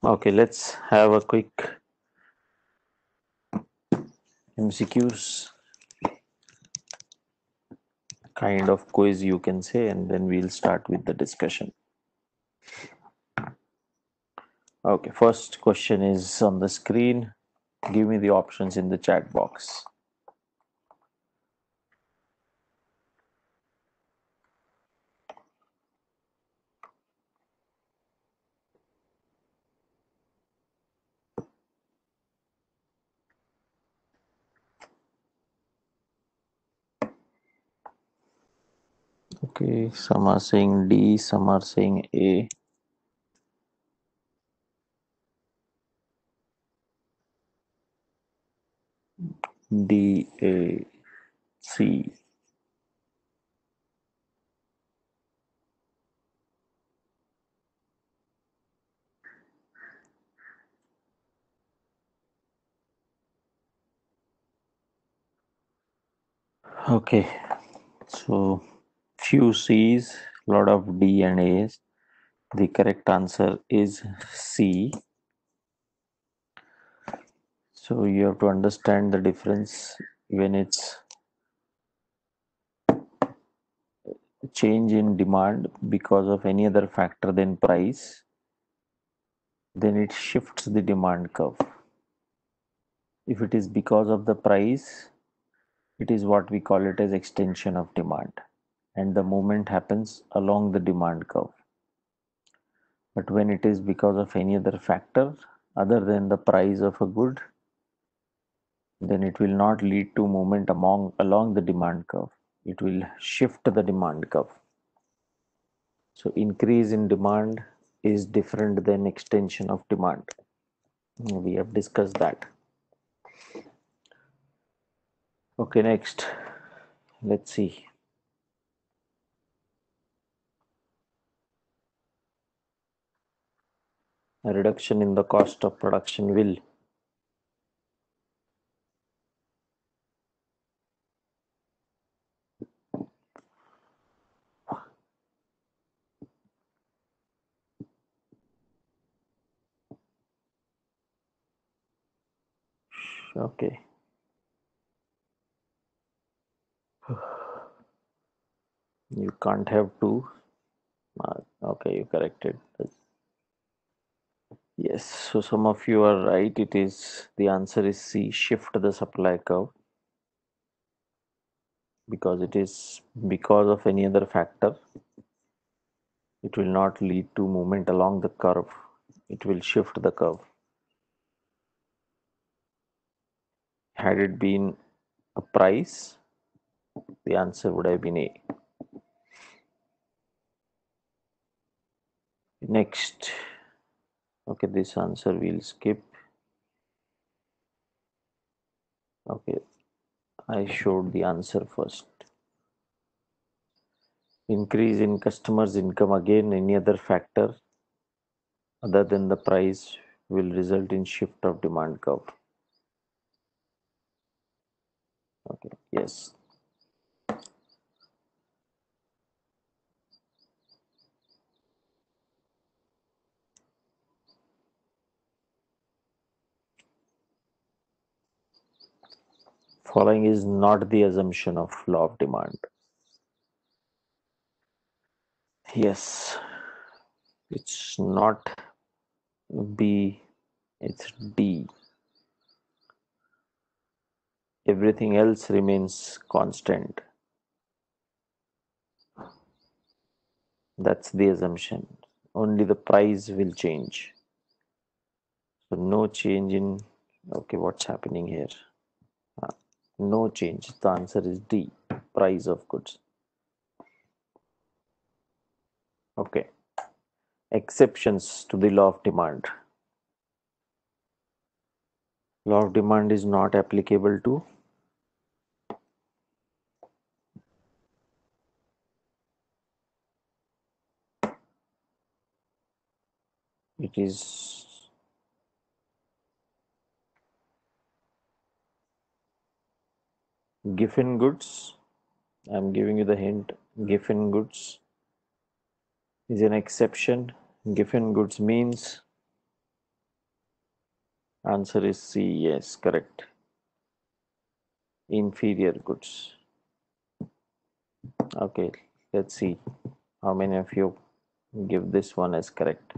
Okay, let's have a quick MCQs kind of quiz, you can say, and then we'll start with the discussion. Okay, first question is on the screen. Give me the options in the chat box. Okay, some are saying D, some are saying A. D, A, C. Okay, so few C's, lot of D and A's. The correct answer is C. So you have to understand the difference when it's change in demand because of any other factor than price, then it shifts the demand curve. If it is because of the price, it is what we call it as extension of demand, and the movement happens along the demand curve. But when it is because of any other factor other than the price of a good, then it will not lead to movement along the demand curve. It will shift the demand curve. So increase in demand is different than extension of demand. We have discussed that. Okay, next, let's see. A reduction in the cost of production will okay. You can't have two. Okay, you corrected. Yes, so some of you are right. It is the answer is C, shift the supply curve, because it is because of any other factor. It will not lead to movement along the curve. It will shift the curve. Had it been a price, the answer would have been A. Next, okay, this answer we'll skip. Okay, I showed the answer first. Increase in customers' income, again, any other factor other than the price will result in shift of demand curve. Okay, yes. Following is not the assumption of law of demand. Yes, it's not B, it's D. Everything else remains constant. That's the assumption. Only the price will change. So no change in, okay, what's happening here? No change. The answer is D, price of goods. Okay. Exceptions to the law of demand. Law of demand is not applicable to it is Giffen goods. I'm giving you the hint. Giffen goods is an exception. Giffen goods means Answer is C. Yes, correct. Inferior goods. Okay, let's see how many of you give this one as correct.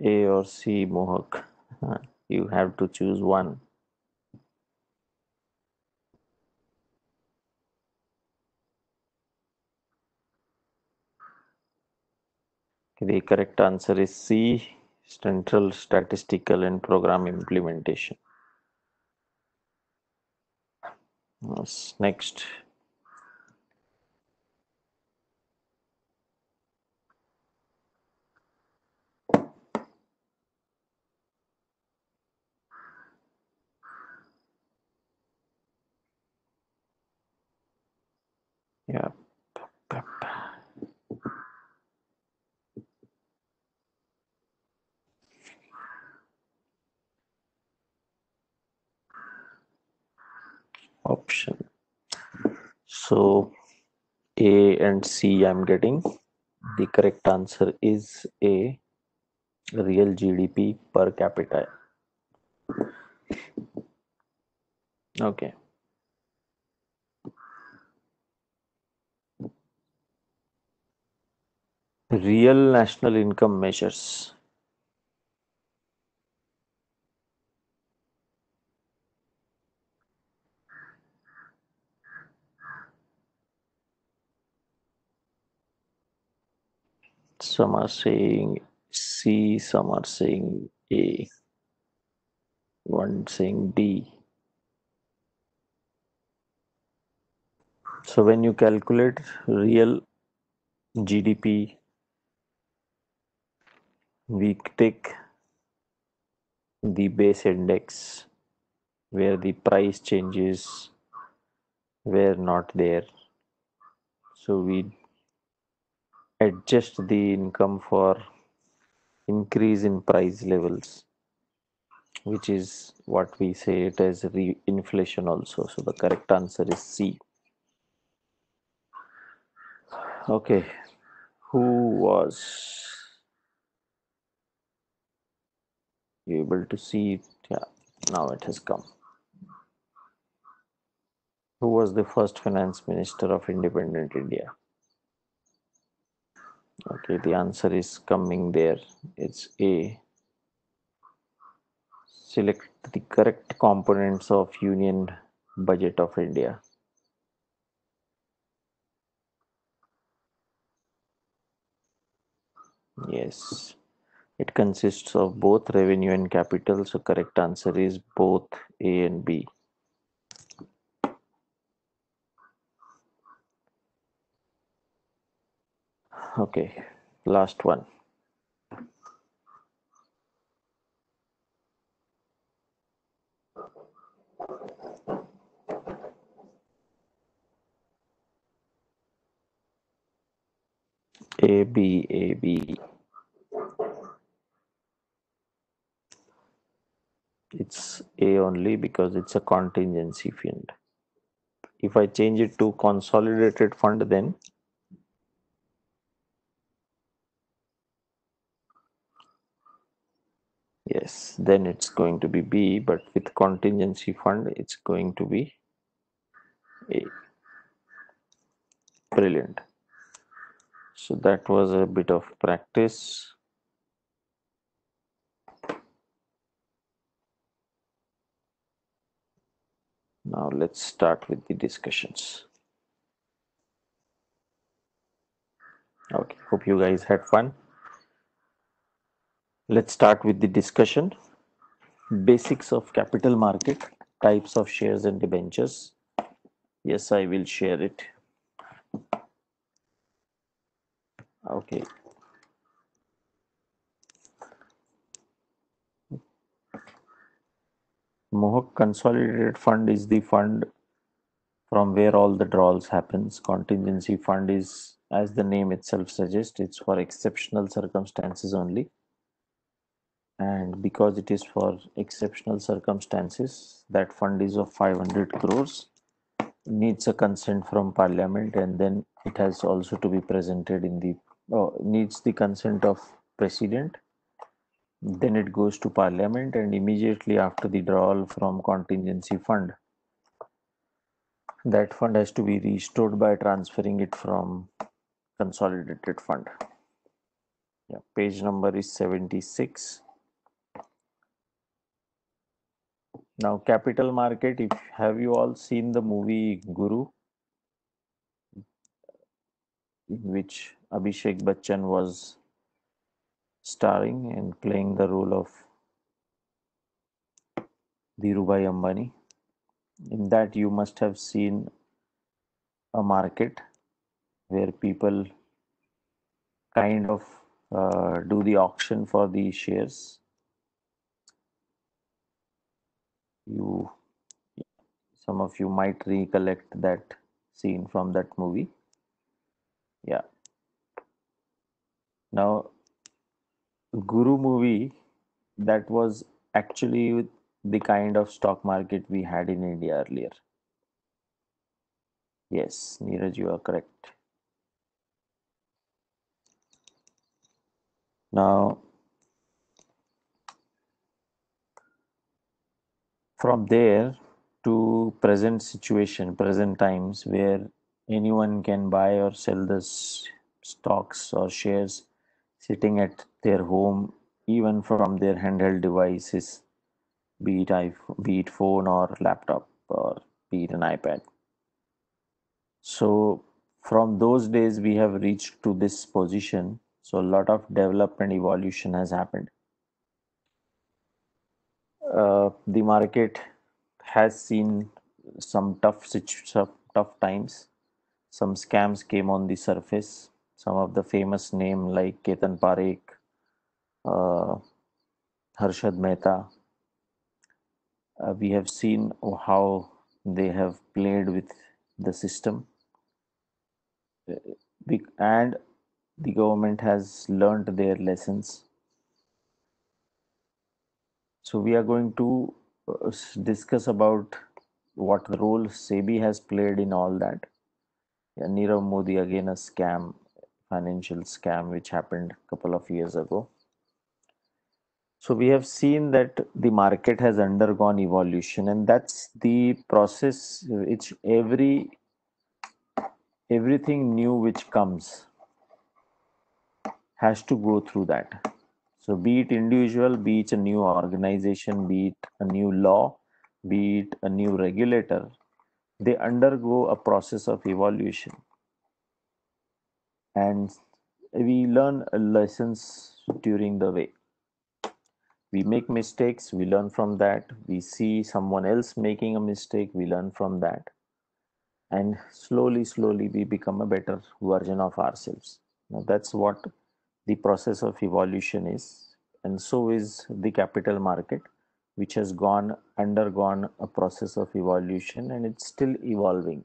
A or C, Mohak. You have to choose one. The correct answer is C, Central Statistical and Program Implementation. Yes, next. Yeah. Option. So A and C I'm getting. The correct answer is A, real GDP per capita. Okay. Real national income measures. Some are saying C, some are saying A, one saying D. So when you calculate real GDP, we take the base index where the price changes were not there. So we adjust the income for increase in price levels, which is what we say it as inflation also. So the correct answer is C. Okay, who was able to see it? Yeah, now it has come. Who was the first finance minister of independent India? Okay, the answer is coming there. It's A. Select the correct components of Union Budget of India. Yes, it consists of both revenue and capital. So correct answer is both A and B. Okay, last one. A, B, A, B. It's A only because it's a contingency fund. If I change it to consolidated fund, then yes, then it's going to be B, but with contingency fund, it's going to be A. Brilliant. So that was a bit of practice. Now let's start with the discussions. Okay, hope you guys had fun. Let's start with the discussion. Basics of capital market, types of shares and debentures. Yes, I will share it. Okay. Mohawk Consolidated Fund is the fund from where all the drawals happens. Contingency fund is, as the name itself suggests, it's for exceptional circumstances only. And because it is for exceptional circumstances, that fund is of 500 crores, needs a consent from parliament, and then It has also to be presented in the needs the consent of president. Then it goes to parliament, and immediately after the drawal from contingency fund, that fund has to be restored by transferring it from consolidated fund. Yeah, page number is 76. Now, capital market. If have you all seen the movie Guru, in which Abhishek Bachchan was starring and playing the role of Dhirubhai Ambani? In that, you must have seen a market where people kind of do the auction for the shares. You, some of you might recollect that scene from that movie. Yeah. Now, Guru movie, that was actually the kind of stock market we had in India earlier. Yes, Neeraj, you are correct. Now, from there to present situation, present times, where anyone can buy or sell the stocks or shares sitting at their home, even from their handheld devices, be it phone or laptop or be it an iPad. So from those days we have reached to this position. So a lot of development evolution has happened. The market has seen some tough times. Some scams came on the surface. Some of the famous name like Ketan Parekh, uh, Harshad Mehta. We have seen how they have played with the system, and the government has learned their lessons. So we are going to discuss about what role SEBI has played in all that. Yeah, Nirav Modi, again a scam, financial scam, which happened a couple of years ago. So we have seen that the market has undergone evolution, and that's the process. Which everything new which comes has to go through that. So be it individual, be it a new organization, be it a new law, be it a new regulator, they undergo a process of evolution, and we learn lessons during the way. We make mistakes, we learn from that. We see someone else making a mistake, we learn from that, and slowly we become a better version of ourselves. Now that's what the process of evolution is, and so is the capital market, which has gone undergone a process of evolution, and it's still evolving.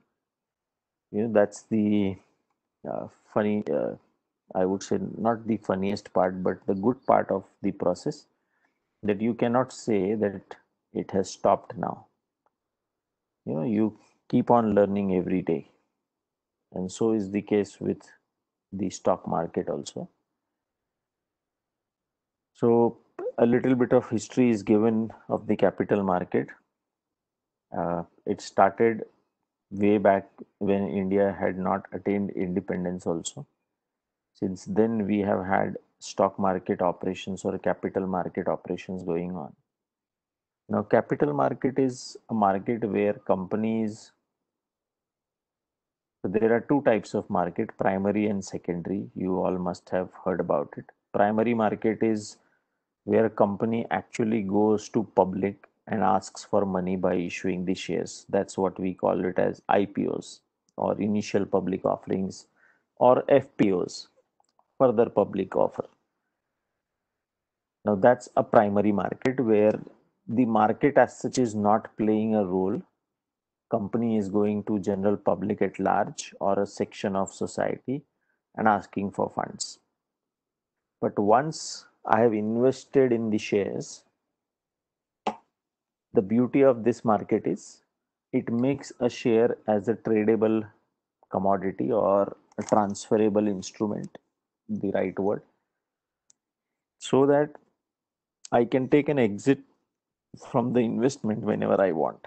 That's the funny, I would say, not the funniest part, but the good part of the process, that you cannot say that it has stopped now. You keep on learning every day, and so is the case with the stock market also. So a little bit of history is given of the capital market. It started way back when India had not attained independence also. Since then, we have had stock market operations or capital market operations going on. Now, capital market is a market where companies, so there are two types of market, primary and secondary. You all must have heard about it. Primary market is where a company actually goes to public and asks for money by issuing the shares. That's what we call it as IPOs, or initial public offerings, or FPOs, further public offer. Now that's a primary market where the market as such is not playing a role. Company is going to general public at large or a section of society and asking for funds. But once I have invested in the shares, the beauty of this market is it makes a share as a tradable commodity, or a transferable instrument, the right word, so that I can take an exit from the investment whenever I want.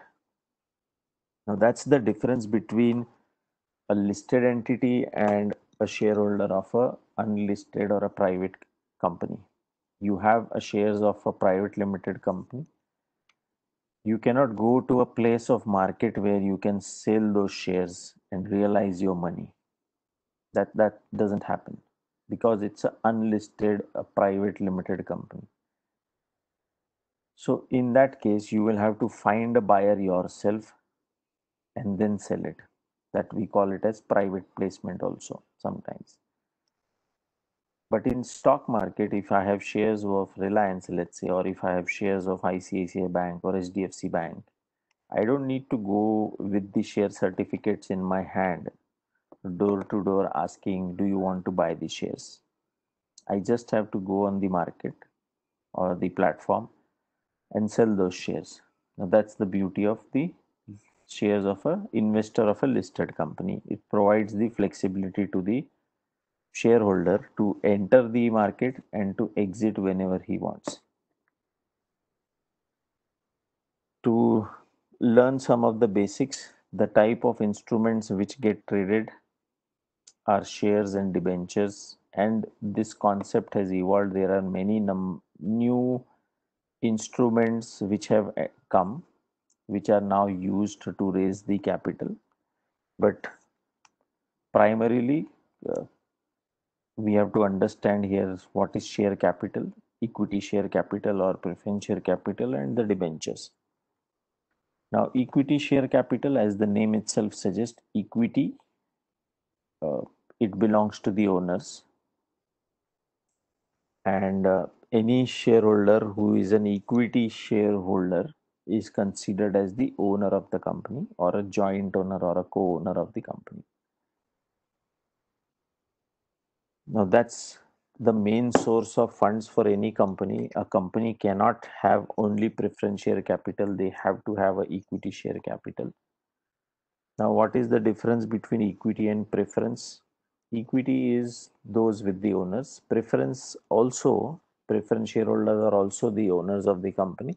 Now, that's the difference between a listed entity and a shareholder of a unlisted or a private company. You have a shares of a private limited company. You cannot go to a place of market where you can sell those shares and realize your money. That doesn't happen because it's an unlisted, a private limited company. So in that case, you will have to find a buyer yourself and then sell it. That we call it as private placement also sometimes. But in stock market, if I have shares of Reliance, let's say, or if I have shares of ICICI Bank or HDFC Bank, I don't need to go with the share certificates in my hand, door to door asking, do you want to buy the shares? I just have to go on the market or the platform and sell those shares. Now that's the beauty of the shares of a investor of a listed company. It provides the flexibility to the shareholder to enter the market and to exit whenever he wants. To learn some of the basics, the type of instruments which get traded are shares and debentures, and this concept has evolved. There are many new instruments which have come, which are now used to raise the capital, but primarily uh, we have to understand here what is share capital, equity share capital or preference share capital, and the debentures. Now, equity share capital, as the name itself suggests, equity, uh, it belongs to the owners, and any shareholder who is an equity shareholder is considered as the owner of the company or a joint owner or a co-owner of the company. Now, that's the main source of funds for any company. A company cannot have only preference share capital, they have to have a equity share capital. Now, what is the difference between equity and preference? Equity is those with the owners. Preference also, preference shareholders are also the owners of the company,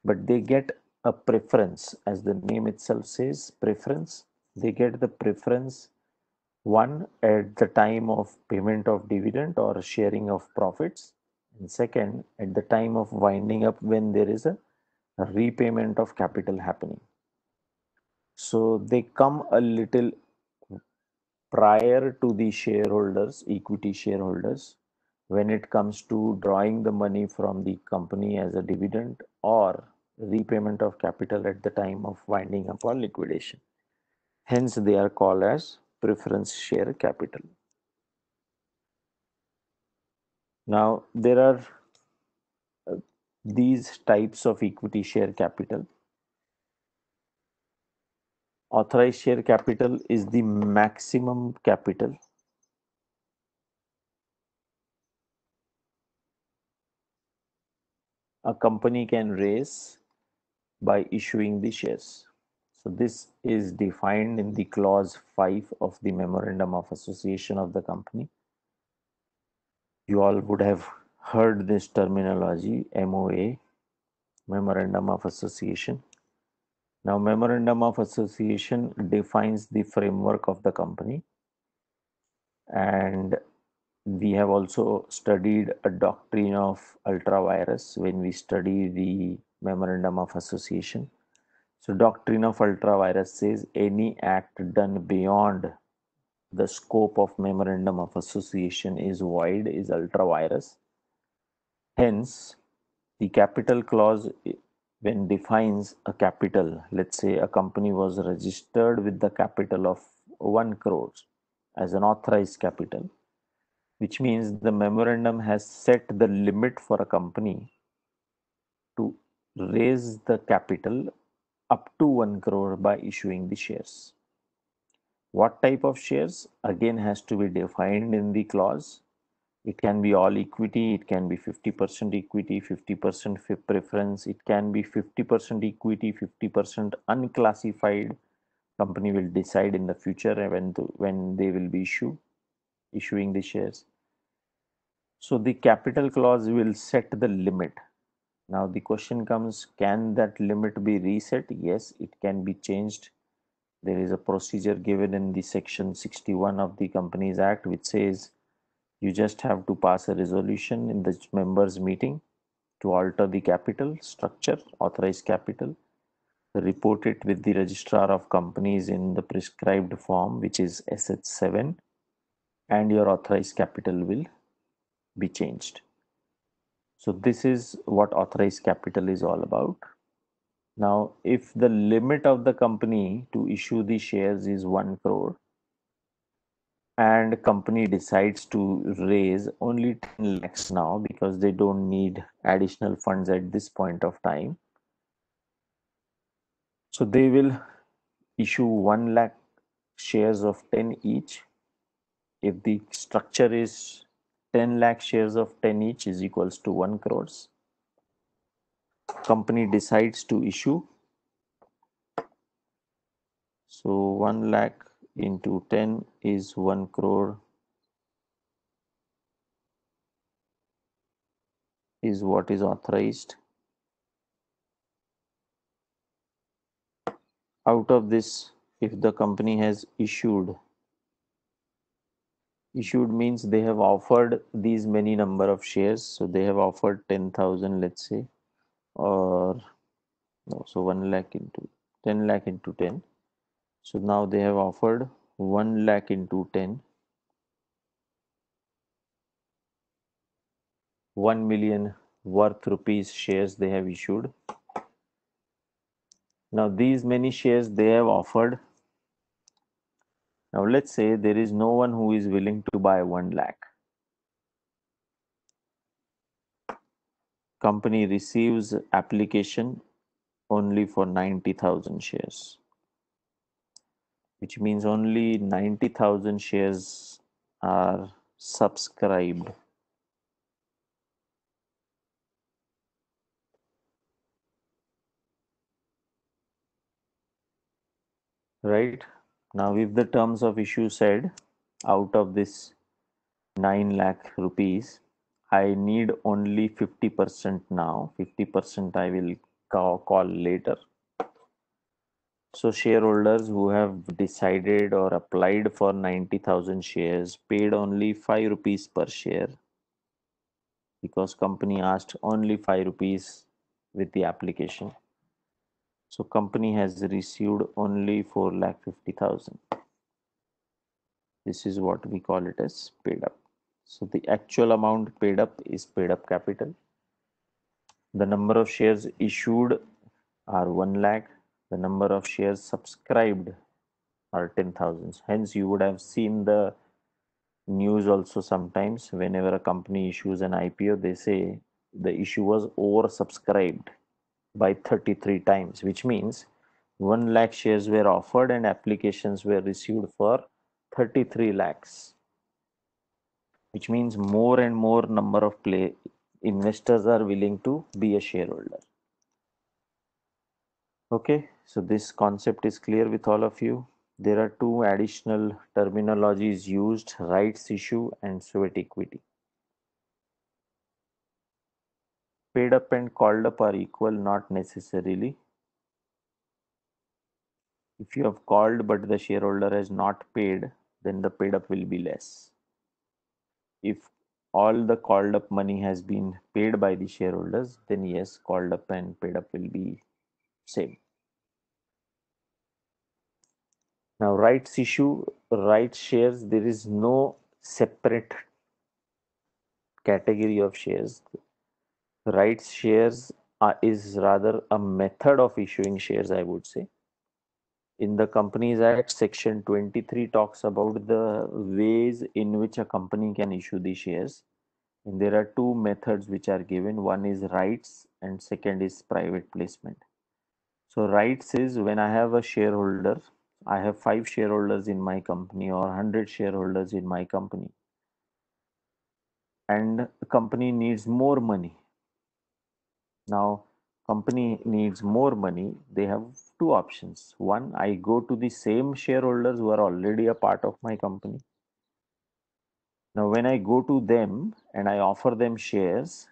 but they get a preference, as the name itself says, preference. They get the preference, one, at the time of payment of dividend or sharing of profits, and second, at the time of winding up when there is a repayment of capital happening. So they come a little prior to the shareholders, equity shareholders, when it comes to drawing the money from the company as a dividend or repayment of capital at the time of winding up or liquidation. Hence, they are called as preference share capital. Now, there are these types of equity share capital. Authorized share capital is the maximum capital a company can raise by issuing the shares. So this is defined in the clause 5 of the Memorandum of Association of the company. You all would have heard this terminology, MOA, Memorandum of Association. Now, Memorandum of Association defines the framework of the company, and we have also studied a doctrine of ultra vires when we study the Memorandum of Association. So, doctrine of ultra vires says any act done beyond the scope of Memorandum of Association is void, is ultra vires. Hence, the capital clause, when defines a capital, let's say a company was registered with the capital of 1 crore as an authorized capital, which means the memorandum has set the limit for a company to raise the capital up to 1 crore by issuing the shares. What type of shares again has to be defined in the clause. It can be all equity, it can be 50% equity, 50% preference, it can be 50% equity, 50% unclassified, Company will decide in the future when they will be issuing the shares. So the capital clause will set the limit. Now the question comes, can that limit be reset? Yes, it can be changed. There is a procedure given in the section 61 of the Companies Act which says you just have to pass a resolution in the members meeting to alter the capital structure, authorized capital, report it with the registrar of companies in the prescribed form, which is SH7, and your authorized capital will be changed. So this is what authorized capital is all about. Now, if the limit of the company to issue the shares is 1 crore and company decides to raise only 10 lakhs now because they don't need additional funds at this point of time, so they will issue 1 lakh shares of 10 each. If the structure is 10 lakh shares of 10 each is equals to 1 crores, company decides to issue. So 1 lakh into 10 is 1 crore is what is authorized. Out of this, if the company has issued means they have offered these many number of shares, so they have offered 10,000, let's say, or no, so 1 lakh into 10 lakh into 10, so now they have offered 1 lakh into 10, 1 million worth rupees shares they have issued. Now these many shares they have offered. Now let's say there is no one who is willing to buy 1 lakh. Company receives application only for 90,000 shares, which means only 90,000 shares are subscribed. Right? Now, if the terms of issue said out of this 9 lakh rupees, I need only 50% now, 50% I will call later. So shareholders who have decided or applied for 90,000 shares paid only 5 rupees per share because company asked only 5 rupees with the application. So company has received only 4,50,000. This is what we call it as paid up. So the actual amount paid up is paid up capital. The number of shares issued are 1 lakh. The number of shares subscribed are 10,000. Hence, you would have seen the news also sometimes whenever a company issues an IPO, they say the issue was oversubscribed by 33 times, which means 1 lakh shares were offered and applications were received for 33 lakhs, which means more and more number of investors are willing to be a shareholder. Okay, so this concept is clear with all of you. There are two additional terminologies used: rights issue and sweat equity. Paid up and called up are equal, not necessarily. If you have called but the shareholder has not paid, then the paid up will be less. If all the called up money has been paid by the shareholders, then yes, called up and paid up will be same. Now, rights issue, rights shares, there is no separate category of shares. Rights shares is rather a method of issuing shares, I would say. In the Companies Act, Section 23 talks about the ways in which a company can issue the shares. And there are two methods which are given. One is rights and second is private placement. So rights is when I have a shareholder, I have 5 shareholders in my company or 100 shareholders in my company, and the company needs more money. Now company needs more money, they have two options. One, I go to the same shareholders who are already a part of my company. Now, when I go to them and I offer them shares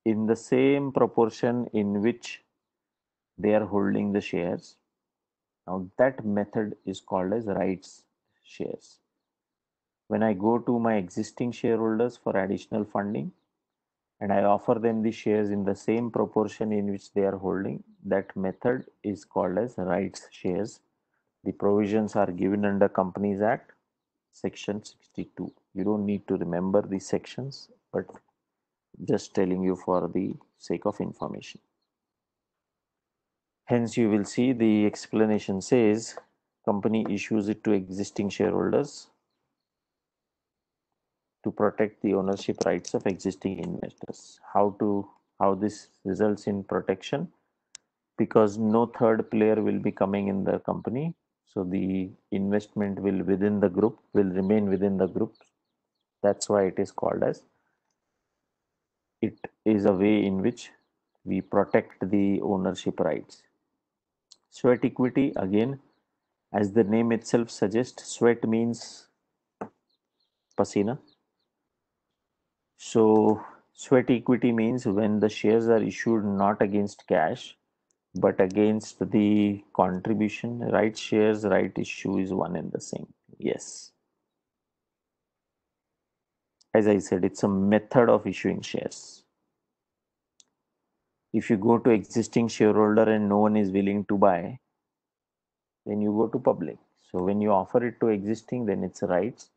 in the same proportion in which they are holding the shares, now that method is called as rights shares. When I go to my existing shareholders for additional funding and I offer them the shares in the same proportion in which they are holding, that method is called as rights shares. The provisions are given under Companies Act, Section 62. You don't need to remember the sections, but just telling you for the sake of information. Hence, you will see the explanation says company issues it to existing shareholders to protect the ownership rights of existing investors. How this results in protection? Because no third player will be coming in the company, so the investment will remain within the group. That's why it is called as, it is a way in which we protect the ownership rights. Sweat equity, again, as the name itself suggests, sweat means pasina. So sweat equity means when the shares are issued not against cash but against the contribution. Right shares, right issue is one and the same. Yes. As I said, it's a method of issuing shares. If you go to existing shareholder and no one is willing to buy, then you go to public. So when you offer it to existing, then it's rights.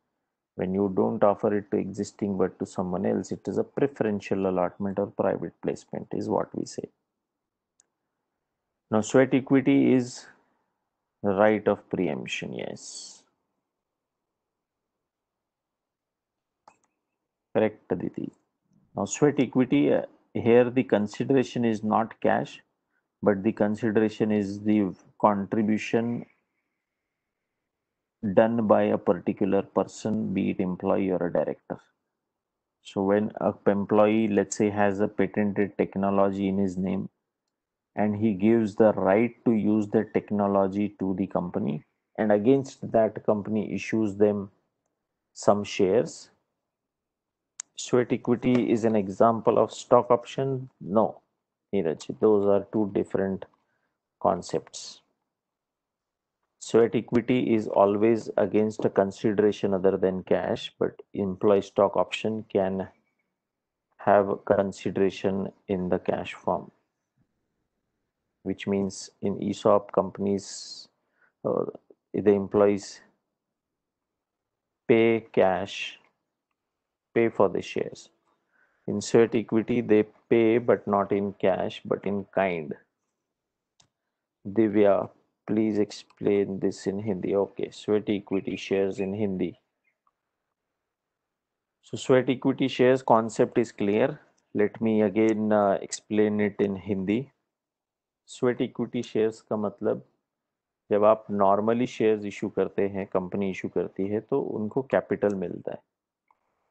When you don't offer it to existing but to someone else, it is a preferential allotment or private placement, is what we say. Now, sweat equity is right of preemption. Yes. Correct, Aditi. Now, sweat equity, here the consideration is not cash, but the consideration is the contribution done by a particular person, be it employee or a director. So when a employee, let's say, has a patented technology in his name and he gives the right to use the technology to the company, and against that company issues them some shares. Sweat equity is an example of stock option? No, Neeraj, those are two different concepts. Sweat equity is always against a consideration other than cash, but employee stock option can have consideration in the cash form, which means in ESOP companies, the employees pay cash, pay for the shares. In sweat equity, they pay but not in cash, but in kind. Divya, please explain this in Hindi. Okay, sweat equity shares in Hindi. So sweat equity shares concept is clear. Let me again explain it in Hindi. Sweat equity shares का मतलब, जब आप normally shares issue करते हैं, company issue करती है, तो उनको कैपिटल मिलता है.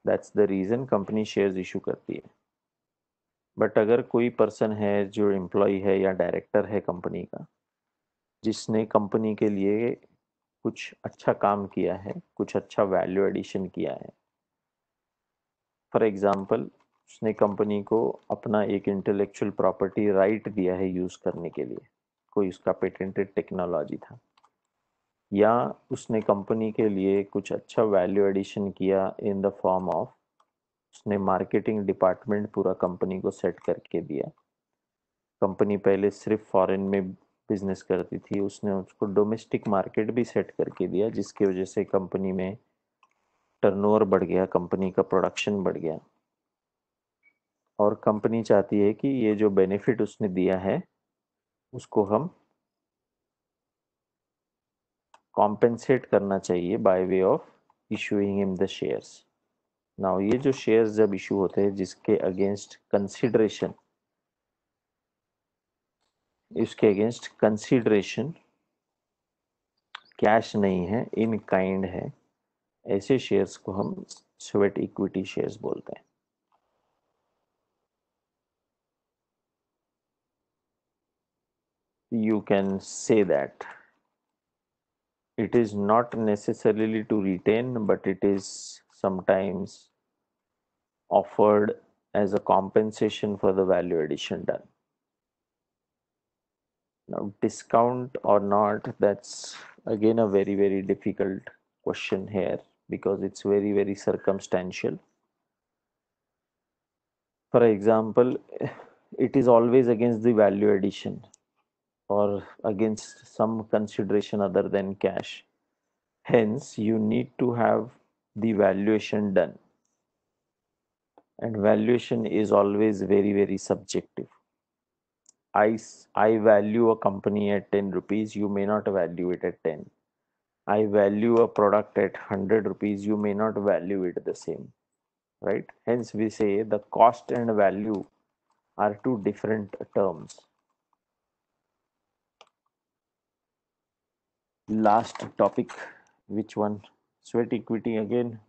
That's the reason company shares issue करती है. बट अगर कोई पर्सन है जो एम्प्लॉय है या डायरेक्टर है कंपनी का, जिसने कंपनी के लिए कुछ अच्छा काम किया है, कुछ अच्छा वैल्यू एडिशन किया है, फॉर एग्जांपल उसने कंपनी को अपना एक इंटेलेक्चुअल प्रॉपर्टी राइट दिया है यूज़ करने के लिए, कोई उसका पेटेंटेड टेक्नोलॉजी था, या उसने कंपनी के लिए कुछ अच्छा वैल्यू एडिशन किया इन द फॉर्म ऑफ उसने मार्केटिंग डिपार्टमेंट पूरा कंपनी को सेट करके दिया. कंपनी पहले सिर्फ फॉरेन में बिजनेस करती थी, उसने उसको डोमेस्टिक मार्केट भी सेट करके दिया, जिसकी वजह से कंपनी में टर्नओवर बढ़ गया, कंपनी का प्रोडक्शन बढ़ गया. और कंपनी चाहती है कि ये जो बेनिफिट उसने दिया है उसको हम कॉम्पेंसेट करना चाहिए by way of issuing him the shares. Now ये जो शेयर्स जब इशू होते हैं जिसके अगेंस्ट कंसिडरेशन, इसके अगेंस्ट कंसिडरेशन कैश नहीं है, इन काइंड है, ऐसे शेयर्स को हम स्वेट इक्विटी शेयर्स बोलते हैं. you can say that it is not necessarily to retain, but it is sometimes offered as a compensation for the value addition done. Now, discount or not, that's again a very, very difficult question here because it's very, very circumstantial. For example, it is always against the value addition or against some consideration other than cash. Hence, you need to have the valuation done. And valuation is always very, very subjective. I value a company at 10 rupees, you may not value it at 10. I value a product at 100 rupees, you may not value it the same, right? Hence, we say the cost and value are two different terms. Last topic, which one? Sweat equity again.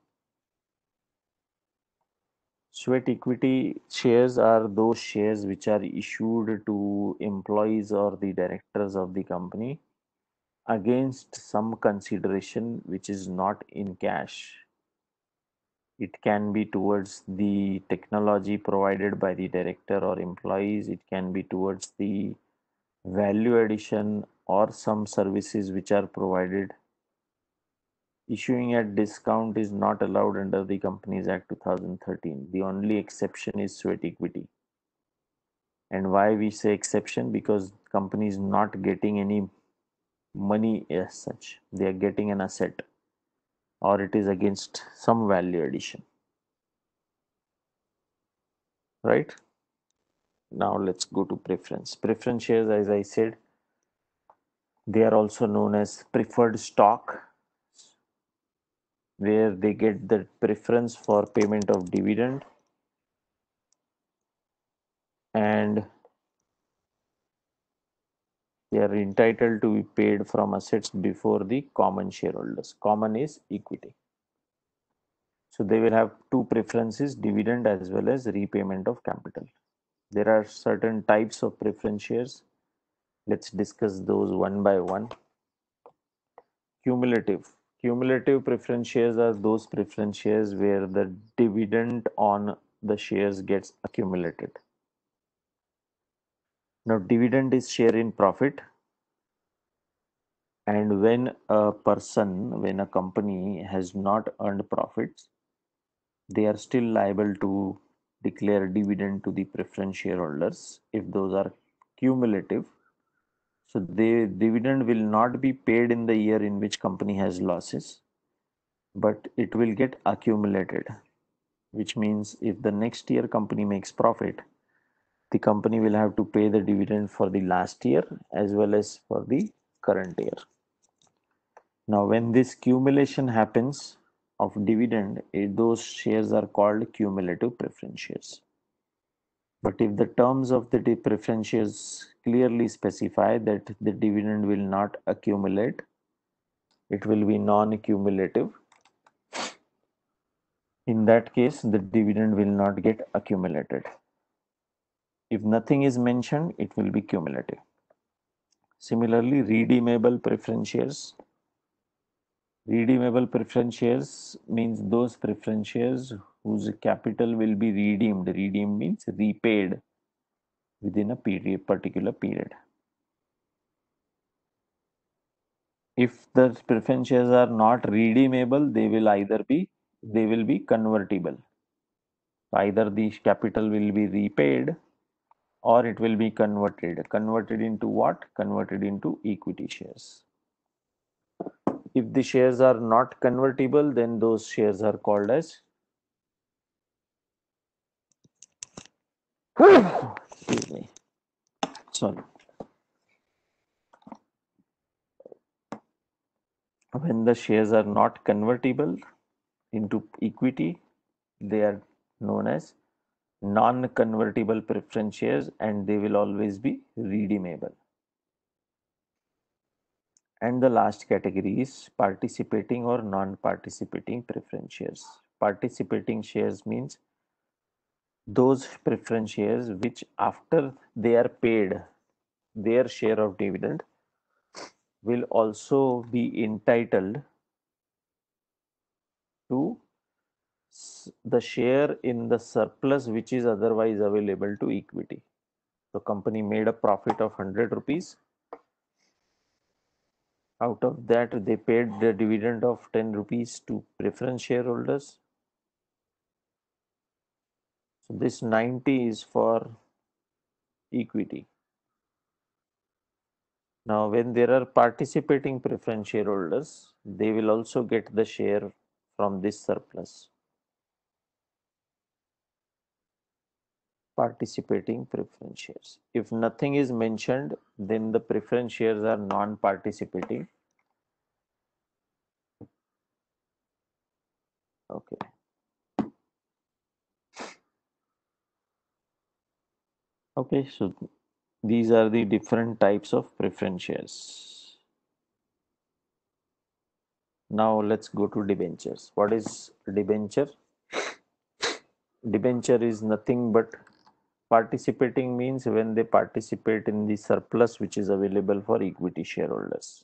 Sweat equity shares are those shares which are issued to employees or the directors of the company against some consideration which is not in cash. It can be towards the technology provided by the director or employees. It can be towards the value addition or some services which are provided. Issuing at discount is not allowed under the Companies Act 2013. The only exception is sweat equity. And why we say exception? Because company is not getting any money as such. They are getting an asset or it is against some value addition. Right? Now let's go to preference. Preference shares, as I said, they are also known as preferred stock, where they get the preference for payment of dividend and they are entitled to be paid from assets before the common shareholders. Common is equity. So they will have two preferences, dividend as well as repayment of capital. There are certain types of preference shares. Let's discuss those one by one. Cumulative. Cumulative preference shares are those preference shares where the dividend on the shares gets accumulated. Now, dividend is share in profit. And when a company has not earned profits, they are still liable to declare dividend to the preference shareholders if those are cumulative. So the dividend will not be paid in the year in which company has losses, but it will get accumulated, which means if the next year company makes profit, the company will have to pay the dividend for the last year as well as for the current year. Now, when this accumulation happens of dividend, those shares are called cumulative preference shares. But if the terms of the preference shares clearly specify that the dividend will not accumulate, it will be non-cumulative. In that case, the dividend will not get accumulated. If nothing is mentioned, it will be cumulative. Similarly, redeemable preference shares. Redeemable preference shares means those preference shares whose capital will be redeemed. Redeemed means repaid within a particular period. If the preference shares are not redeemable, they will be convertible. Either the capital will be repaid or it will be converted. Converted into what? Converted into equity shares. If the shares are not convertible, then those shares are called as excuse me. Sorry. When the shares are not convertible into equity, they are known as non-convertible preference shares and they will always be redeemable. And the last category is participating or non-participating preference shares. Participating shares means those preference shares which after they are paid their share of dividend will also be entitled to the share in the surplus which is otherwise available to equity. So company made a profit of 100 rupees. Out of that, they paid the dividend of 10 rupees to preference shareholders. So this 90 is for equity. Now, when there are participating preference shareholders, they will also get the share from this surplus. Participating preference shares. If nothing is mentioned, then the preference shares are non-participating. Okay. Okay, so these are the different types of preference shares. Now let's go to debentures. What is debenture? Debenture is nothing but participating means when they participate in the surplus which is available for equity shareholders.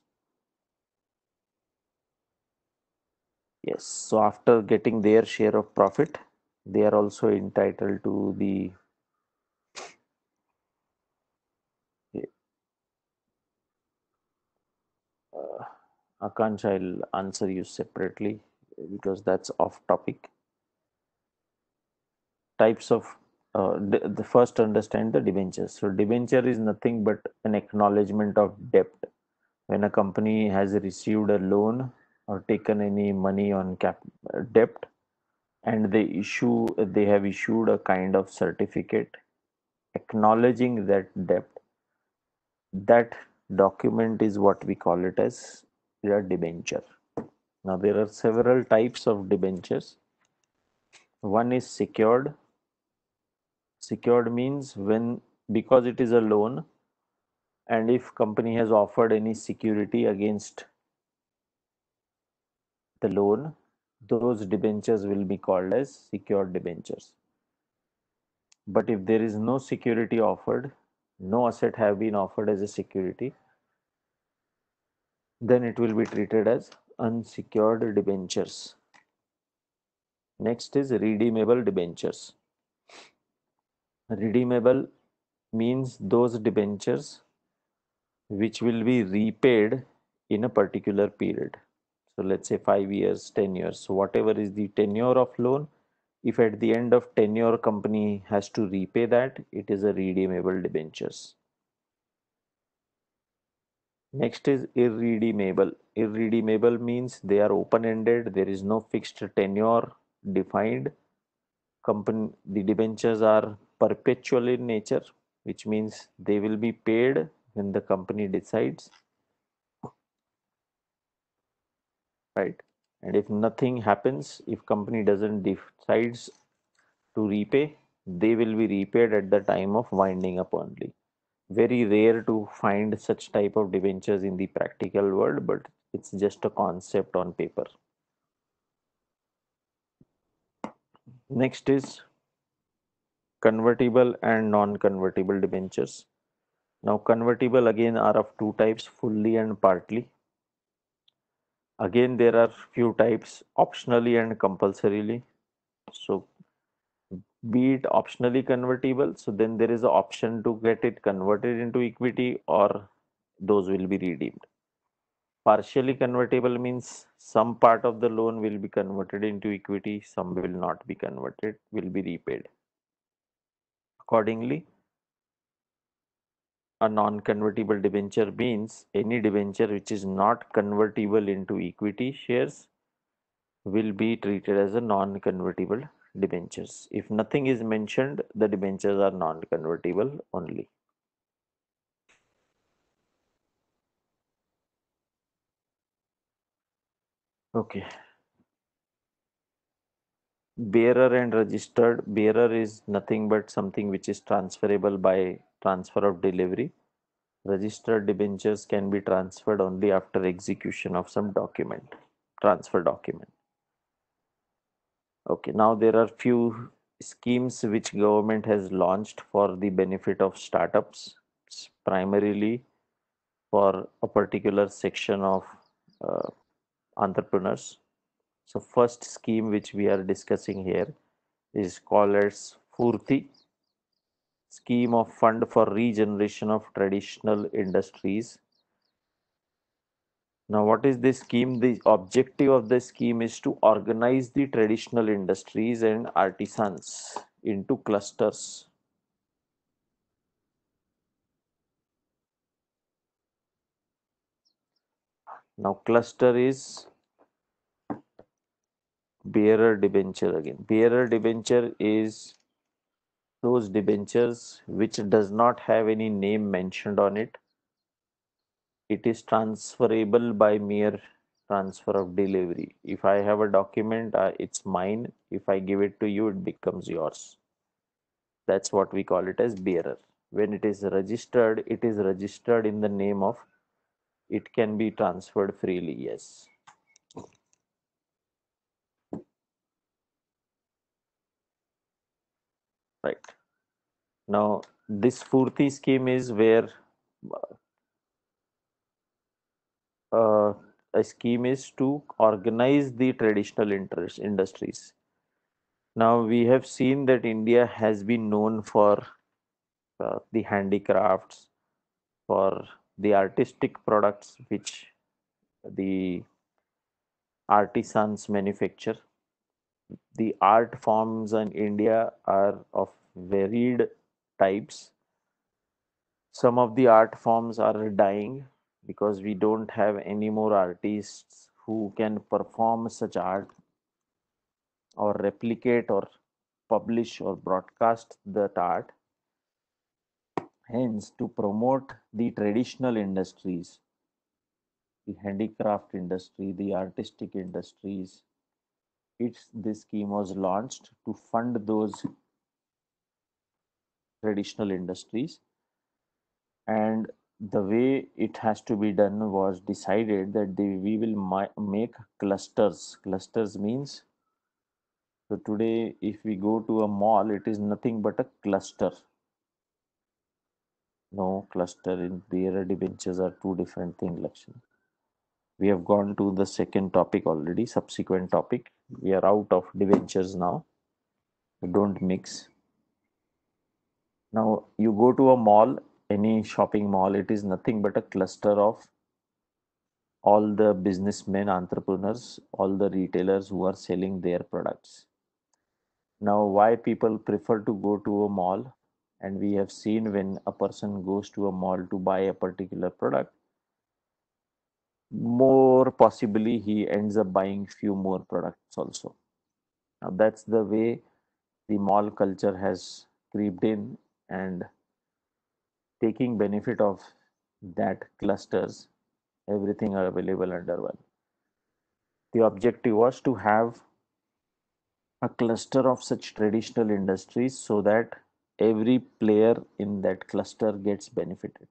Yes, so after getting their share of profit, they are also entitled to the Akansha, I'll answer you separately because that's off topic. Types of the first understand the debentures. So debenture is nothing but an acknowledgement of debt. When a company has received a loan or taken any money on debt, and they have issued a kind of certificate acknowledging that debt, that document is what we call it as a debenture. Now there are several types of debentures. One is secured. Secured means when, because it is a loan, and if company has offered any security against the loan, those debentures will be called as secured debentures. But if there is no security offered, no asset have been offered as a security, then it will be treated as unsecured debentures. Next is redeemable debentures. Redeemable means those debentures which will be repaid in a particular period. So let's say 5 years, 10 years. So whatever is the tenure of loan, if at the end of tenure company has to repay that, it is a redeemable debentures. Next is irredeemable. Irredeemable means they are open-ended. There is no fixed tenure defined. The debentures are perpetual in nature, which means they will be paid when the company decides, right? And if nothing happens, if company doesn't decides to repay, they will be repaid at the time of winding up only. Very rare to find such type of debentures in the practical world, but it's just a concept on paper. Next is convertible and non-convertible debentures. Now convertible again are of two types, fully and partly. Again there are few types, optionally and compulsorily. So be it optionally convertible, so then there is an option to get it converted into equity, or those will be redeemed. Partially convertible means some part of the loan will be converted into equity, some will not be converted, will be repaid. Accordingly, a non-convertible debenture means any debenture which is not convertible into equity shares will be treated as a non-convertible debentures. If nothing is mentioned, the debentures are non-convertible only. Okay. Bearer and registered. Bearer is nothing but something which is transferable by transfer of delivery. Registered debentures can be transferred only after execution of some document, transfer document. Okay, now there are few schemes which government has launched for the benefit of startups. It's primarily for a particular section of uh, entrepreneurs. So first scheme which we are discussing here is called as Furti, scheme of fund for regeneration of traditional industries. Now, what is this scheme? The objective of the scheme is to organize the traditional industries and artisans into clusters. Now, cluster is bearer debenture again. Bearer debenture is those debentures which does not have any name mentioned on it. It is transferable by mere transfer of delivery. If I have a document, it's mine. If I give it to you, it becomes yours. That's what we call it as bearer. When it is registered in the name of, it can be transferred freely, yes. Right. Now, this Furti scheme is where uh, a scheme is to organize the traditional interest industries. Now, we have seen that India has been known for the handicrafts, for the artistic products which the artisans manufacture. The art forms in India are of varied types. Some of the art forms are dying because we don't have any more artists who can perform such art or replicate or publish or broadcast that art. Hence, to promote the traditional industries, the handicraft industry, the artistic industries, this scheme was launched to fund those traditional industries. And the way it has to be done was decided that we will make clusters. Clusters means, so today if we go to a mall, it is nothing but a cluster. No, cluster in bearer debentures are two different things, Lakshmi. We have gone to the second topic already, subsequent topic. We are out of debentures now. Don't mix. Now you go to a mall, any shopping mall, it is nothing but a cluster of all the businessmen, entrepreneurs, all the retailers who are selling their products. Now, why people prefer to go to a mall? And we have seen when a person goes to a mall to buy a particular product, more possibly he ends up buying few more products also. Now, that's the way the mall culture has creeped in, and taking benefit of that clusters, everything are available under one. The objective was to have a cluster of such traditional industries so that every player in that cluster gets benefited.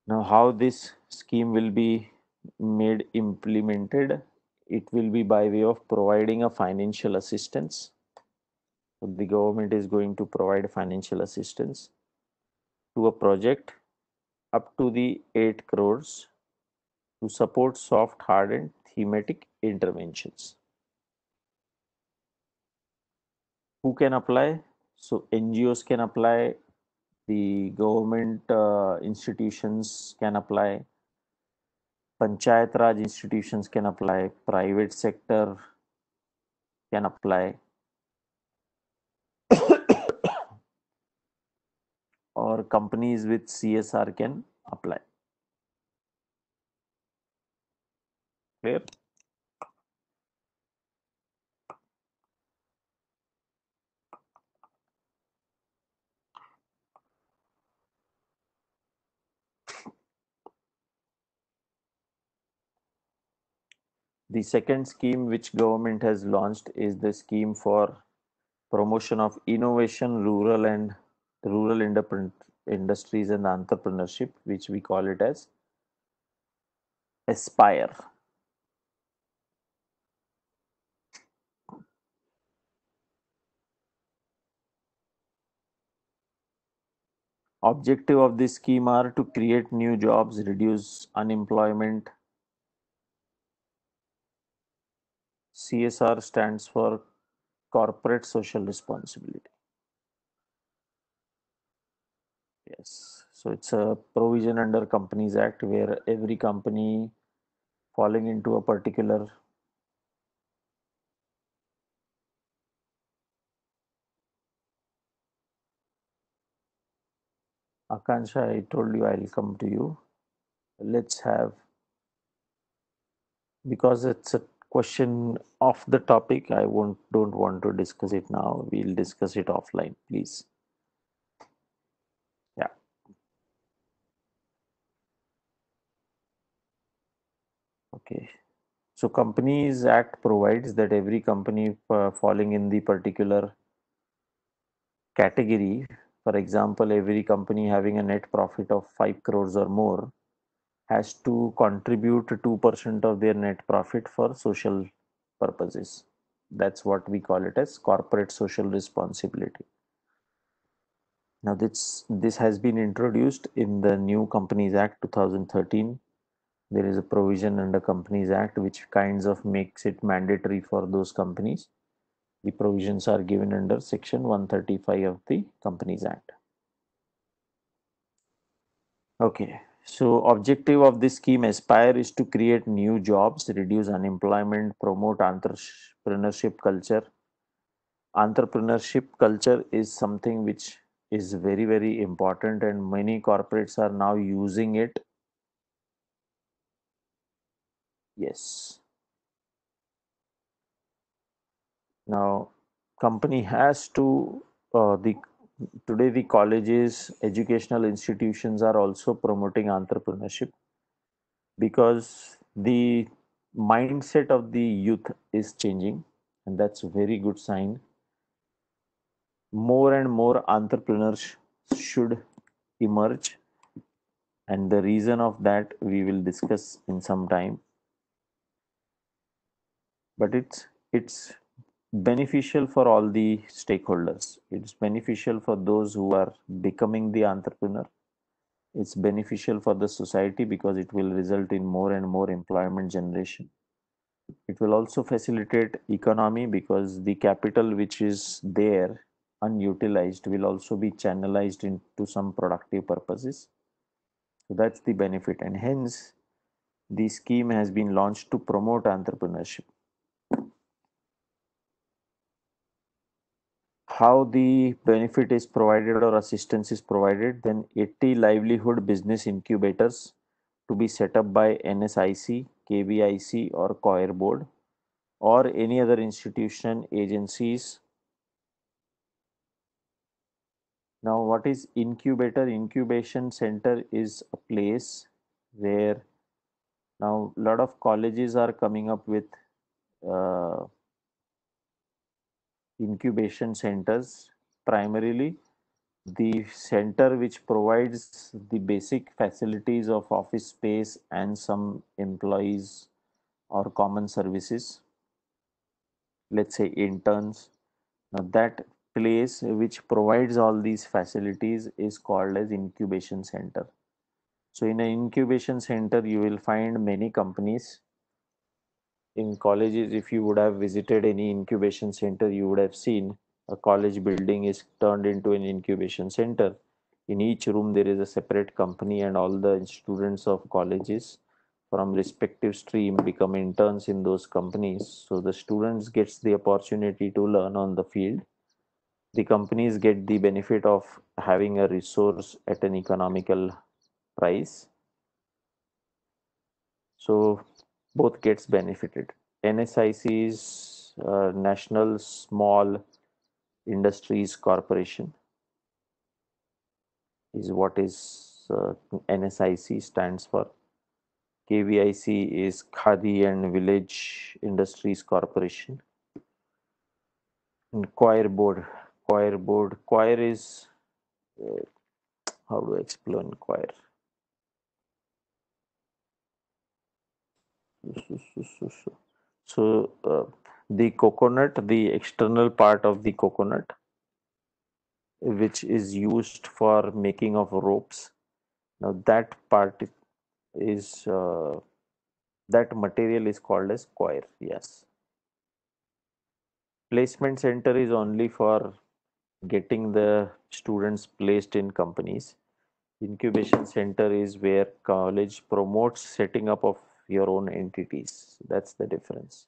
Now, how this scheme will be made implemented? It will be by way of providing a financial assistance. So the government is going to provide financial assistance to a project up to the 8 crores to support soft, hard, and thematic interventions. Who can apply? So NGOs can apply, the government institutions can apply, Panchayat Raj institutions can apply, private sector can apply, or companies with CSR can apply. Clear? The second scheme which government has launched is the scheme for promotion of innovation, rural industries and entrepreneurship, which we call it as Aspire. Objective of this scheme are to create new jobs, reduce unemployment. CSR stands for corporate social responsibility. Yes. So it's a provision under Companies Act where every company falling into a particular. Akansha, I told you I'll come to you. Let's have, because it's a question off the topic, I won't don't want to discuss it now. We'll discuss it offline, please. Yeah. Okay. So Companies Act provides that every company falling in the particular category, for example, every company having a net profit of 5 crores or more, has to contribute 2% of their net profit for social purposes. That's what we call it as corporate social responsibility. Now, this has been introduced in the new Companies Act 2013. There is a provision under Companies Act which kinds of makes it mandatory for those companies. The provisions are given under Section 135 of the Companies Act. Okay, so objective of this scheme Aspire is to create new jobs, reduce unemployment, promote entrepreneurship culture. Entrepreneurship culture is something which is very, very important, and many corporates are now using it. Yes. Now, company has to the today the colleges, educational institutions are also promoting entrepreneurship because the mindset of the youth is changing, and that's a very good sign. More and more entrepreneurs should emerge, and the reason of that we will discuss in some time. But it's beneficial for all the stakeholders. It's beneficial for those who are becoming the entrepreneur. It's beneficial for the society because it will result in more and more employment generation. It will also facilitate economy because the capital which is there unutilized will also be channelized into some productive purposes. So that's the benefit, and hence the scheme has been launched to promote entrepreneurship. How the benefit is provided or assistance is provided, then 80 livelihood business incubators to be set up by NSIC, KVIC, or COIR board, or any other institution, agencies. Now, what is incubator? Incubation center is a place where now a lot of colleges are coming up with uh, incubation centers. Primarily the center which provides the basic facilities of office space and some employees or common services, let's say interns. Now that place which provides all these facilities is called as incubation center. So in an incubation center you will find many companies. In colleges, if you would have visited any incubation center, you would have seen a college building is turned into an incubation center. In each room there is a separate company, and all the students of colleges from respective stream become interns in those companies. So the students gets the opportunity to learn on the field. The companies get the benefit of having a resource at an economical price. So both gets benefited. NSIC is National Small Industries Corporation, is what is NSIC stands for. KVIC is Khadi and Village Industries Corporation. And Choir is uh, how to explain choir? So the coconut, the external part of the coconut, which is used for making of ropes. Now that part is that material is called as coir. Yes. Placement center is only for getting the students placed in companies. Incubation center is where college promotes setting up of your own entities. That's the difference.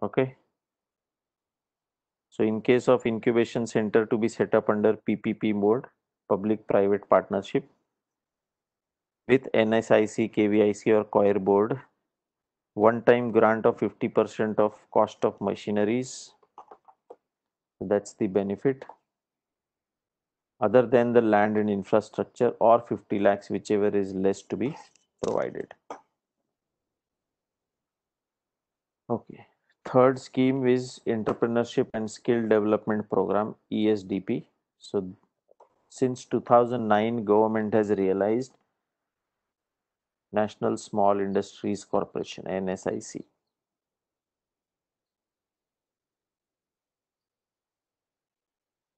Okay. So in case of incubation center to be set up under PPP mode, public private partnership with NSIC, KVIC or COIR board, one time grant of 50% of cost of machineries. That's the benefit. Other than the land and infrastructure, or 50 lakhs, whichever is less to be provided. Okay. Third scheme is Entrepreneurship and Skill Development Program, ESDP. So since 2009, government has realized National Small Industries Corporation, NSIC.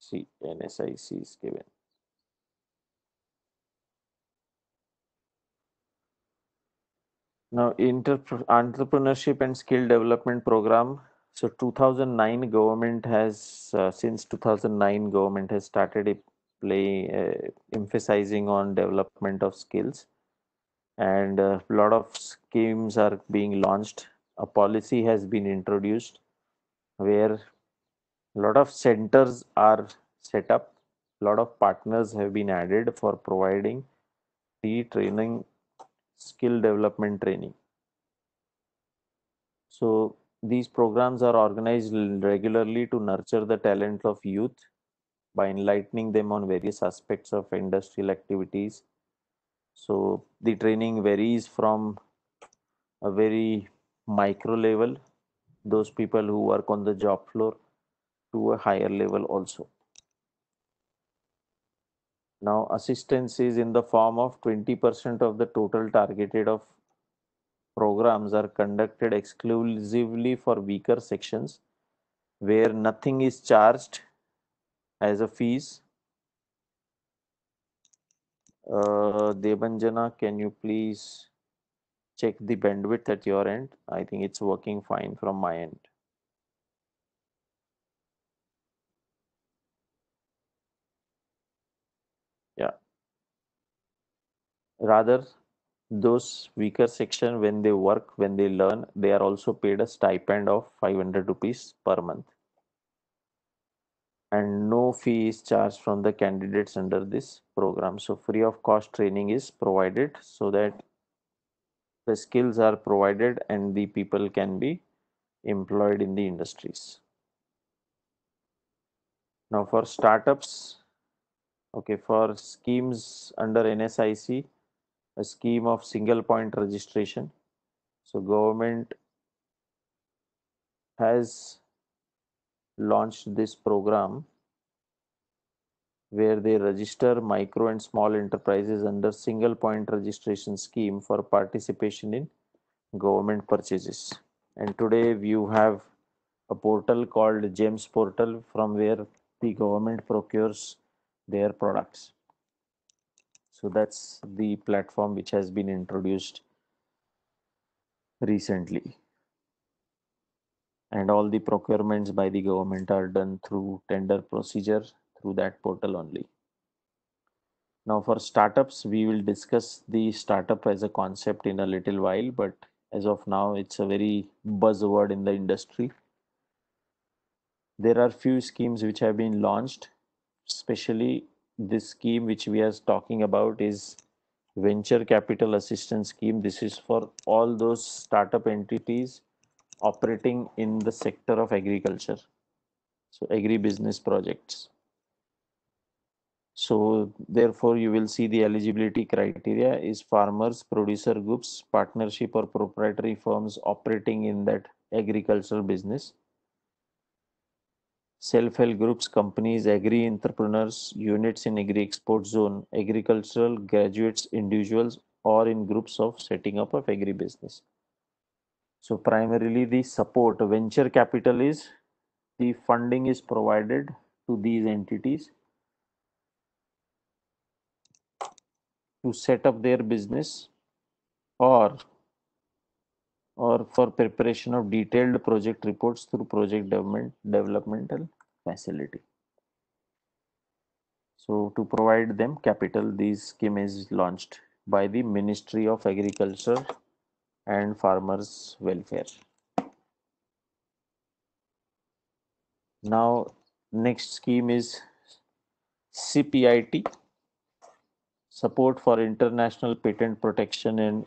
See, NSIC is given. Now, Entrepreneurship and Skill Development Program. So 2009 government has, since 2009 government has started emphasizing on development of skills, and a lot of schemes are being launched. A policy has been introduced where a lot of centers are set up. A lot of partners have been added for providing the training, skill development training. So these programs are organized regularly to nurture the talent of youth by enlightening them on various aspects of industrial activities. So the training varies from a very micro level, those people who work on the job floor, to a higher level also. Now assistance is in the form of 20% of the total targeted of programs are conducted exclusively for weaker sections where nothing is charged as a fees. Debanjana, can you please check the bandwidth at your end? I think it's working fine from my end. Yeah. Rather, those weaker section, when they work, when they learn, they are also paid a stipend of 500 rupees per month. And no fee is charged from the candidates under this program. So free of cost training is provided so that the skills are provided and the people can be employed in the industries. Now for startups, okay, for schemes under NSIC, a scheme of single point registration. So government has launched this program where they register micro and small enterprises under single point registration scheme for participation in government purchases. And today you have a portal called GEMS portal from where the government procures their products. So that's the platform which has been introduced recently. And all the procurements by the government are done through tender procedure through that portal only. Now for startups, we will discuss the startup as a concept in a little while, but as of now, it's a very buzzword in the industry. There are few schemes which have been launched, especially this scheme which we are talking about is venture capital assistance scheme. This is for all those startup entities operating in the sector of agriculture. So agribusiness projects. So therefore you will see the eligibility criteria is farmers, producer groups, partnership or proprietary firms operating in that agricultural business, self-help groups, companies, agri entrepreneurs, units in agri export zone, agricultural graduates, individuals, or in groups of setting up of agribusiness. So primarily the support, venture capital is the funding is provided to these entities to set up their business or for preparation of detailed project reports through project developmental facility. So to provide them capital, this scheme is launched by the Ministry of Agriculture and Farmers Welfare. Now, next scheme is CPIT, Support for International Patent Protection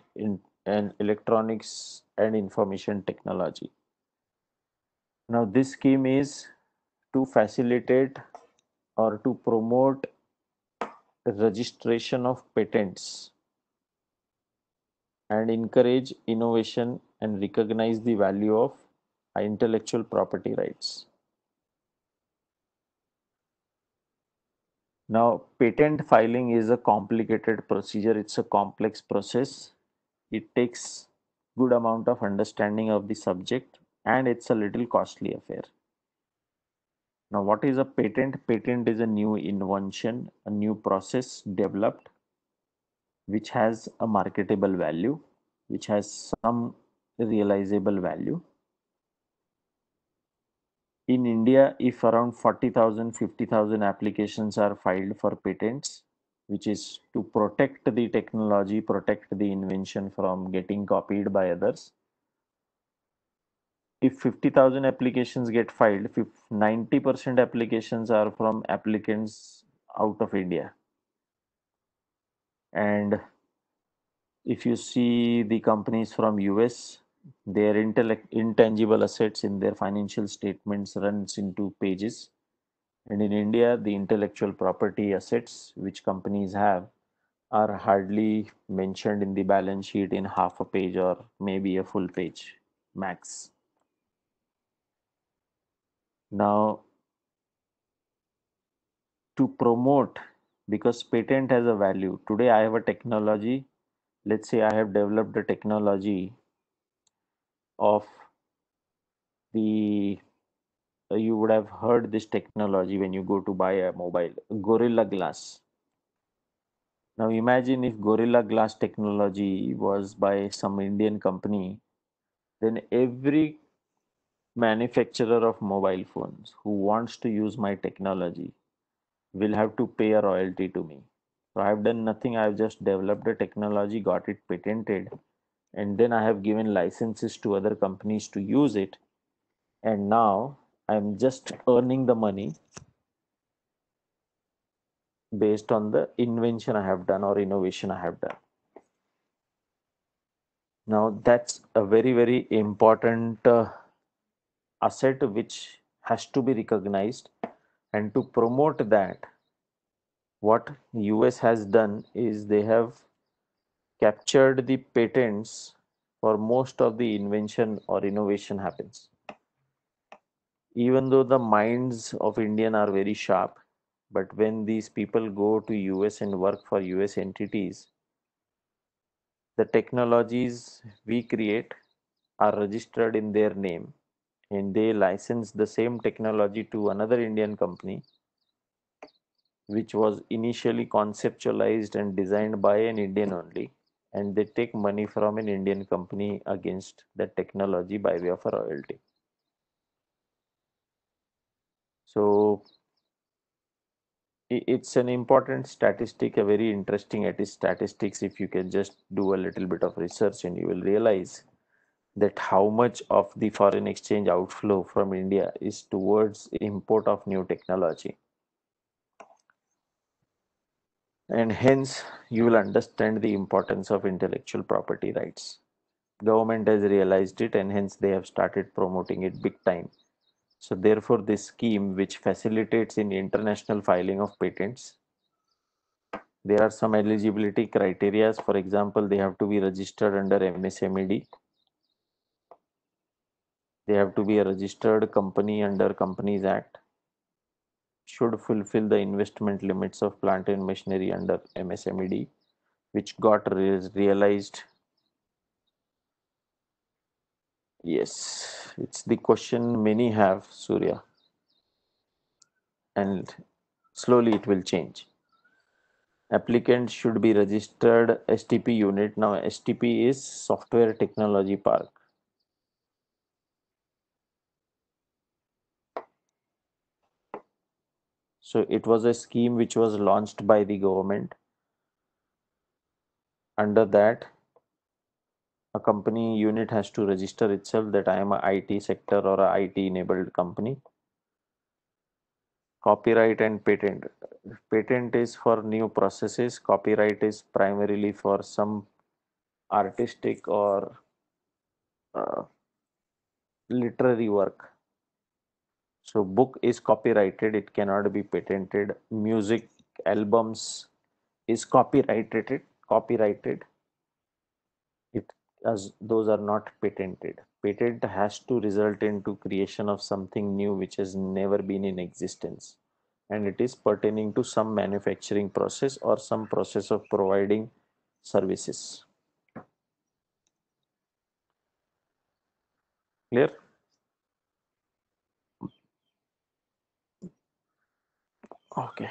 and Electronics and Information Technology. Now, this scheme is to facilitate or to promote registration of patents and encourage innovation and recognize the value of intellectual property rights. Now, patent filing is a complicated procedure. It's a complex process. It takes good amount of understanding of the subject and it's a little costly affair. Now, what is a patent? Patent is a new invention, a new process developed which has a marketable value, which has some realizable value. In India, if around 40,000, 50,000 applications are filed for patents, which is to protect the technology, protect the invention from getting copied by others. If 50,000 applications get filed, 90% applications are from applicants out of India. And if you see the companies from US, their intangible assets in their financial statements runs into pages. And in India, the intellectual property assets which companies have are hardly mentioned in the balance sheet in half a page or maybe a full page max. Now, to promote, because patent has a value. Today, I have a technology. Let's say I have developed a technology of the you would have heard this technology when you go to buy a mobile, Gorilla Glass. Now imagine if Gorilla Glass technology was by some Indian company, then every manufacturer of mobile phones who wants to use my technology will have to pay a royalty to me. So I have done nothing. I have just developed a technology, got it patented, and then I have given licenses to other companies to use it. And now I'm just earning the money based on the invention I have done or innovation I have done. Now that's a very, very important asset which has to be recognized. And to promote that, what US has done is they have captured the patents for most of the invention or innovation happens. Even though the minds of Indian are very sharp, but when these people go to US and work for US entities, the technologies we create are registered in their name and they license the same technology to another Indian company which was initially conceptualized and designed by an Indian only, and they take money from an Indian company against that technology by way of a royalty. So it's an important statistic, a very interesting statistics. If you can just do a little bit of research and you will realize that how much of the foreign exchange outflow from India is towards import of new technology. And hence you will understand the importance of intellectual property rights. Government has realized it and hence they have started promoting it big time. So therefore this scheme which facilitates in international filing of patents, there are some eligibility criteria. For example, they have to be registered under MSMED. They have to be a registered company under Companies Act, should fulfill the investment limits of plant and machinery under MSMED, which got realized Yes, it's the question many have, Surya, and slowly it will change. Applicant should be registered STP unit. Now, STP is Software Technology Park. So, it was a scheme which was launched by the government. Under that, a company unit has to register itself that I am a IT sector or a IT enabled company. Copyright and patent. Patent is for new processes. Copyright is primarily for some artistic or uh, literary work. So book is copyrighted, it cannot be patented. Music albums is copyrighted. It as those are not patented. Patent has to result into creation of something new which has never been in existence. And it is pertaining to some manufacturing process or some process of providing services. Clear? Okay.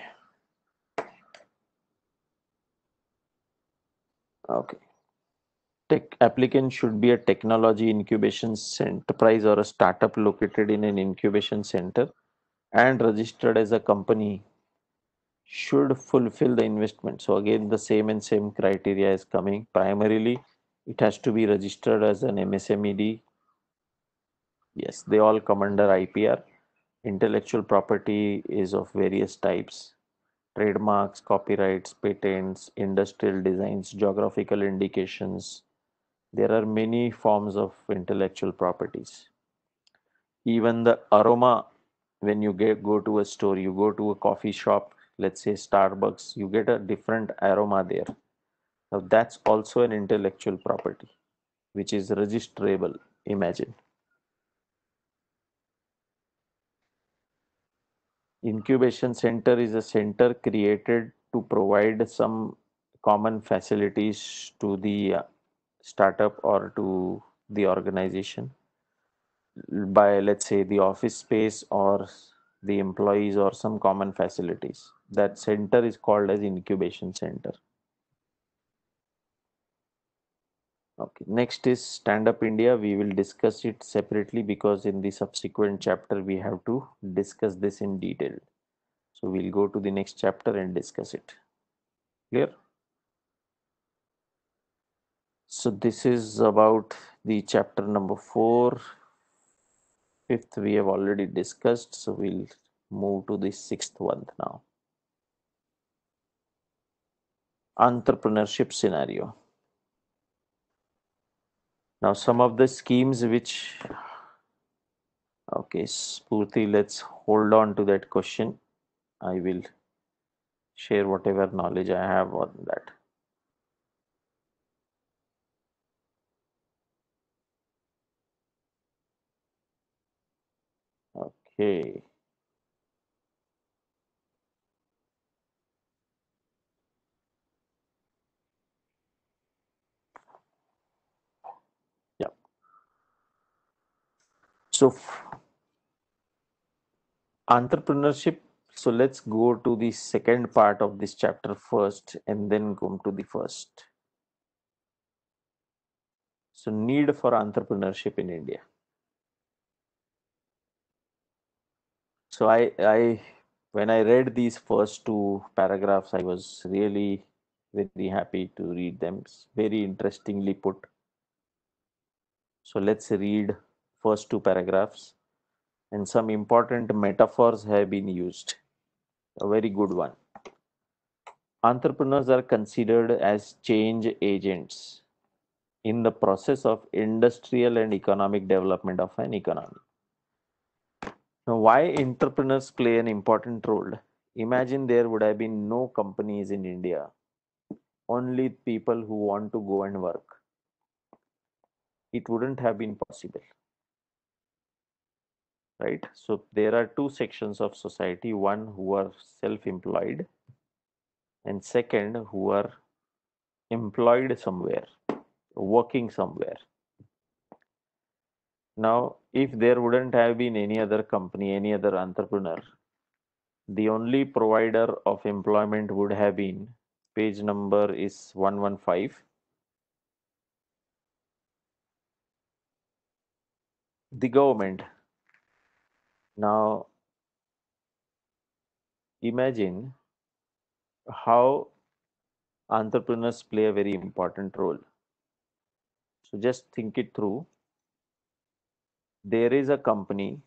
Okay. Tech applicant should be a technology incubation enterprise or a startup located in an incubation center and registered as a company should fulfill the investment. So again, the same criteria is coming. Primarily, it has to be registered as an MSMED. Yes, they all come under IPR. Intellectual property is of various types. Trademarks, copyrights, patents, industrial designs, geographical indications. There are many forms of intellectual properties. Even the aroma, when you go to a store, you go to a coffee shop, let's say Starbucks, you get a different aroma there. Now that's also an intellectual property which is registrable. Imagine. Incubation center is a center created to provide some common facilities to the startup or to the organization by, let's say, the office space or the employees or some common facilities. That center is called as incubation center. Okay, next is Stand Up India. We will discuss it separately because in the subsequent chapter we have to discuss this in detail. So we'll go to the next chapter and discuss it. Clear? So this is about the chapter number 4. Fifth we have already discussed, so we'll move to the sixth one now. Entrepreneurship scenario. Now some of the schemes which, okay, Spurti, let's hold on to that question. I will share whatever knowledge I have on that. Okay. Yeah. So entrepreneurship. So let's go to the second part of this chapter first and then come to the first. So need for entrepreneurship in India. So when I read these first two paragraphs, I was really very happy to read them. It's very interestingly put. So let's read first two paragraphs, and some important metaphors have been used. A very good one. Entrepreneurs are considered as change agents in the process of industrial and economic development of an economy. Now, why entrepreneurs play an important role? Imagine there would have been no companies in India, only people who want to go and work. It wouldn't have been possible, right? So, there are two sections of society, one who are self employed, and second, who are employed somewhere, working somewhere. Now, if there wouldn't have been any other company, any other entrepreneur, the only provider of employment would have been, page number is 115, the government. Now, imagine how entrepreneurs play a very important role. So just think it through. There is a company.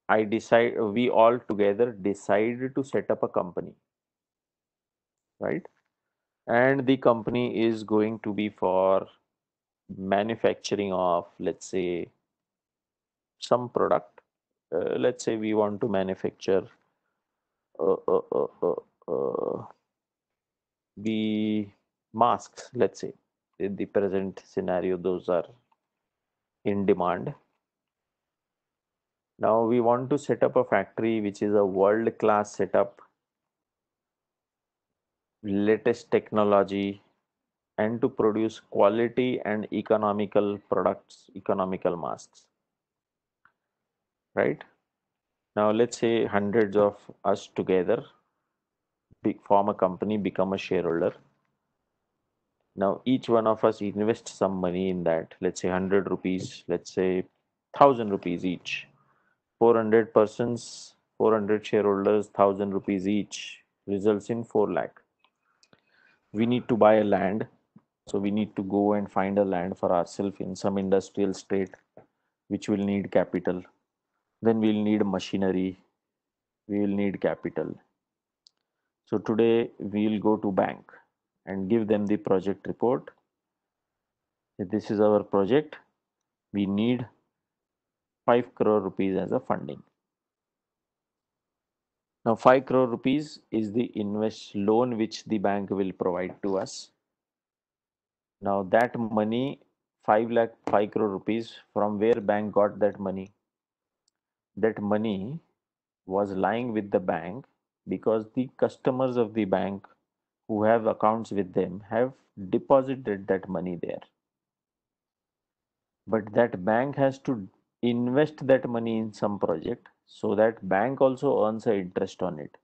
We all together decide to set up a company, right? And the company is going to be for manufacturing of, let's say, some product. Let's say we want to manufacture uh, uh, uh, uh, uh, the masks, let's say. In the present scenario, those are in demand. Now we want to set up a factory which is a world class setup, latest technology, and to produce quality and economical products, economical masks, right? Now let's say hundreds of us together form a company, become a shareholder. Now each one of us invests some money in that, let's say 100 rupees, let's say 1000 rupees each. 400 persons, 400 shareholders, 1000 rupees each results in 4 lakh. We need to buy a land, so we need to go and find a land for ourselves in some industrial state which will need capital. Then we'll need machinery, we will need capital. So today we'll go to bank and give them the project report. This is our project, we need 5 crore rupees as a funding. Now 5 crore rupees is the invest loan which the bank will provide to us. Now that money, 5 lakh 5 crore rupees, from where bank got that money? That money was lying with the bank because the customers of the bank who have accounts with them have deposited that money there. But that bank has to invest that money in some project, so that bank also earns a interest on it.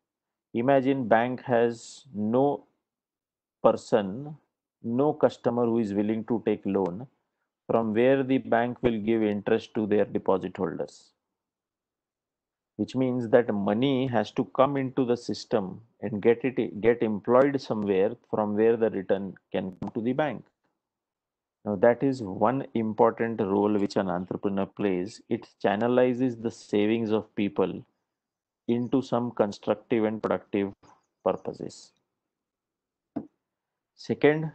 Imagine bank has no person, no customer who is willing to take loan, from where the bank will give interest to their deposit holders, which means that money has to come into the system and get employed somewhere from where the return can come to the bank. Now that is one important role which an entrepreneur plays. It channelizes the savings of people into some constructive and productive purposes. Second,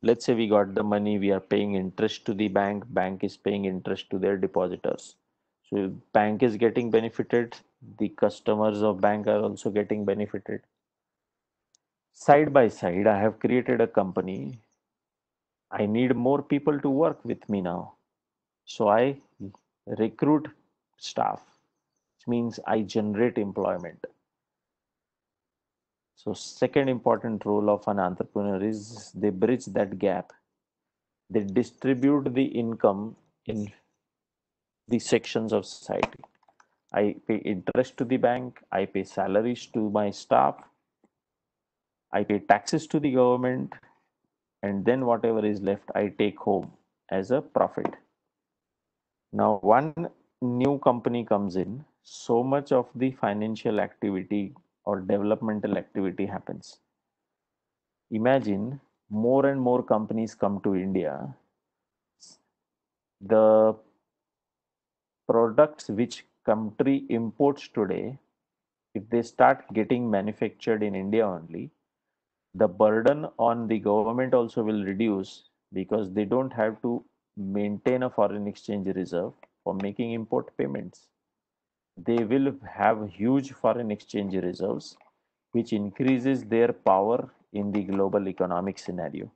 let's say we got the money, we are paying interest to the bank, bank is paying interest to their depositors. So bank is getting benefited, the customers of bank are also getting benefited. Side by side, I have created a company. I need more people to work with me now. So I recruit staff, which means I generate employment. So second important role of an entrepreneur is they bridge that gap. They distribute the income in the sections of society. I pay interest to the bank, I pay salaries to my staff, I pay taxes to the government, and then whatever is left, I take home as a profit. Now, one new company comes in, so much of the financial activity or developmental activity happens. Imagine more and more companies come to India. The products which country imports today, if they start getting manufactured in India only, the burden on the government also will reduce because they don't have to maintain a foreign exchange reserve for making import payments. They will have huge foreign exchange reserves, which increases their power in the global economic scenario.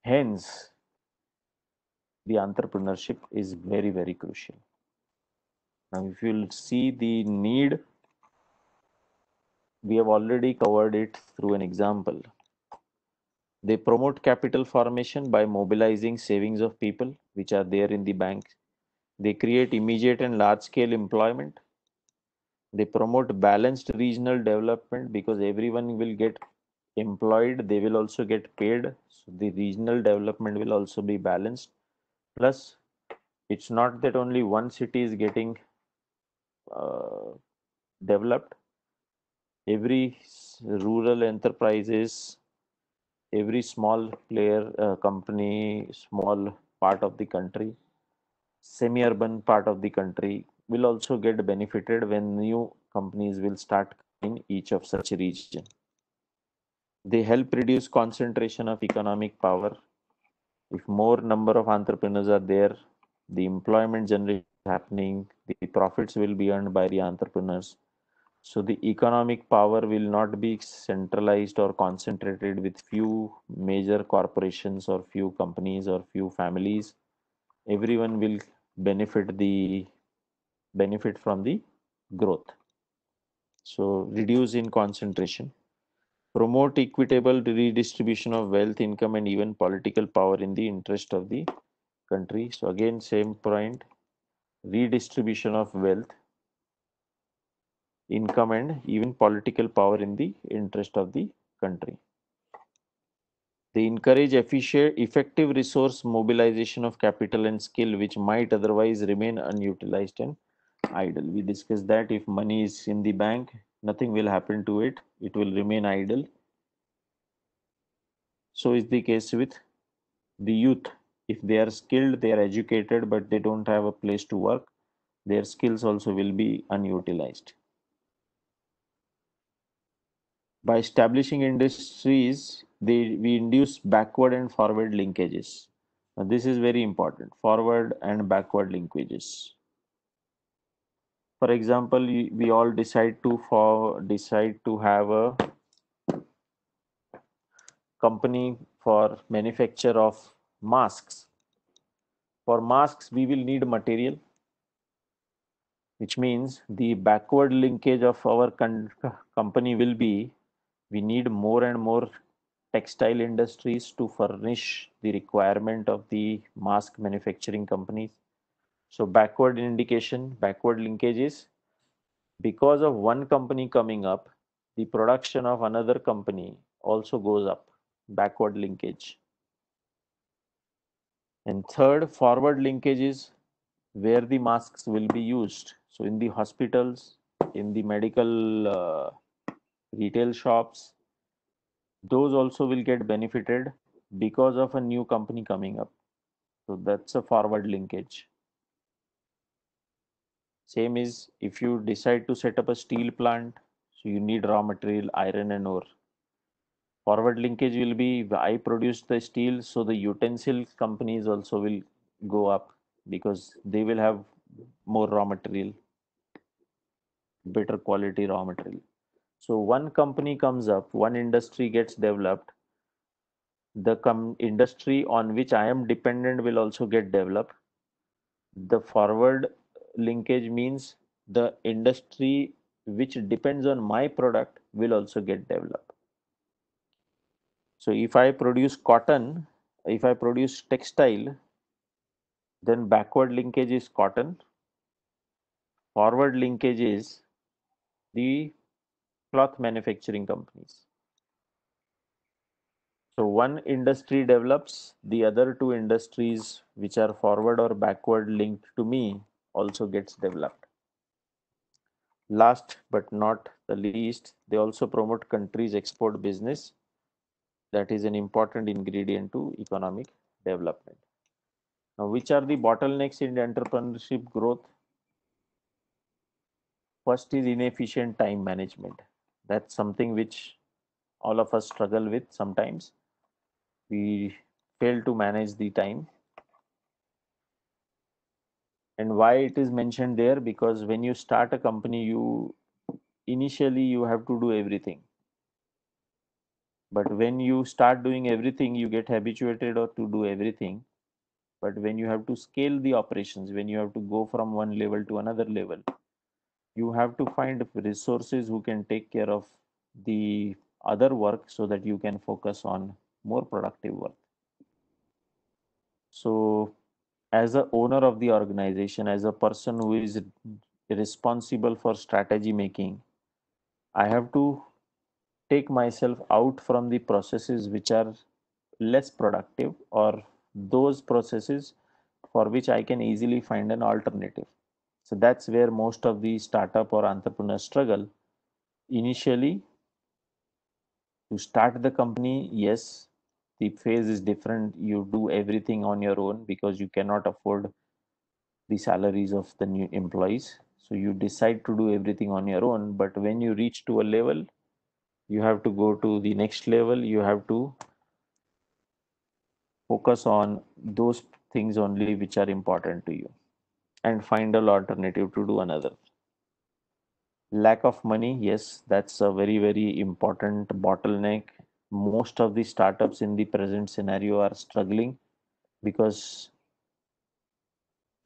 Hence, the entrepreneurship is very, very crucial. Now, if you'll see the need, we have already covered it through an example. They promote capital formation by mobilizing savings of people which are there in the bank. They create immediate and large scale employment. They promote balanced regional development because everyone will get employed, they will also get paid. So the regional development will also be balanced. Plus, it's not that only one city is getting developed. Every rural enterprises, every small player, company, small part of the country, semi-urban part of the country will also get benefited when new companies will start in each of such region. They help reduce concentration of economic power. If more number of entrepreneurs are there, the employment generation is happening, the profits will be earned by the entrepreneurs. So the economic power will not be centralized or concentrated with few major corporations or few companies or few families. Everyone will benefit from the growth. So reduce in concentration. Promote equitable redistribution of wealth, income, and even political power in the interest of the country. So again, same point, redistribution of wealth, income, and even political power in the interest of the country. They encourage effective resource mobilization of capital and skill, which might otherwise remain unutilized and idle. We discussed that if money is in the bank, nothing will happen to it. It will remain idle. So is the case with the youth. If they are skilled, they are educated, but they don't have a place to work, their skills also will be unutilized. By establishing industries, we induce backward and forward linkages. Now, this is very important, forward and backward linkages. For example, we all decide to have a company for manufacture of masks. For masks, we will need material, which means the backward linkage of our company will be we need more and more textile industries to furnish the requirement of the mask manufacturing companies. So backward indication, backward linkages, because of one company coming up, the production of another company also goes up, backward linkage. And third, forward linkages, where the masks will be used. So in the hospitals, in the medical retail shops, those also will get benefited because of a new company coming up. So that's a forward linkage. Same is if you decide to set up a steel plant, so you need raw material, iron and ore. Forward linkage will be I produce the steel, so the utensil companies also will go up because they will have more raw material, better quality raw material. So one company comes up, one industry gets developed, the industry on which I am dependent will also get developed. The forward linkage means the industry which depends on my product will also get developed. So if I produce cotton, if I produce textile, then backward linkage is cotton, forward linkage is the cloth manufacturing companies. So one industry develops, the other two industries which are forward or backward linked to me also gets developed. Last but not the least, they also promote countries' export business. That is an important ingredient to economic development. Now, which are the bottlenecks in entrepreneurship growth? First is inefficient time management. That's something which all of us struggle with sometimes. We fail to manage the time. And why it is mentioned there? Because when you start a company, you initially you have to do everything. But when you start doing everything, you get habituated or to do everything. But when you have to scale the operations, when you have to go from one level to another level, you have to find resources who can take care of the other work so that you can focus on more productive work. So, as a owner of the organization, as a person who is responsible for strategy making, I have to take myself out from the processes which are less productive, or those processes for which I can easily find an alternative. So that's where most of the startup or entrepreneurs struggle. Initially, to start the company, yes, the phase is different. You do everything on your own because you cannot afford the salaries of the new employees. So you decide to do everything on your own. But when you reach to a level, you have to go to the next level. You have to focus on those things only which are important to you and find an alternative to do another. Lack of money, yes, that's a very, very important bottleneck. Most of the startups in the present scenario are struggling because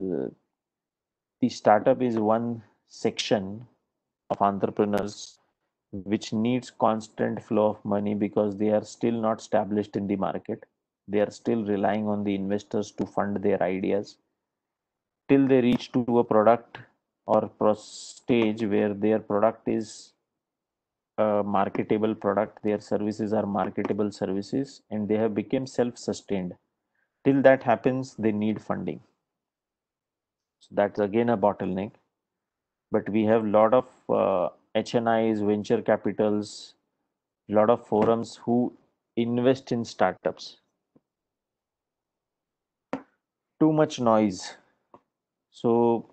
uh, the startup is one section of entrepreneurs which needs constant flow of money because they are still not established in the market. They are still relying on the investors to fund their ideas till they reach to a product or stage where their product is a marketable product, their services are marketable services, and they have become self-sustained. Till that happens, they need funding. So that's again a bottleneck. But we have a lot of HNIs, venture capitals, a lot of forums who invest in startups. Too much noise. So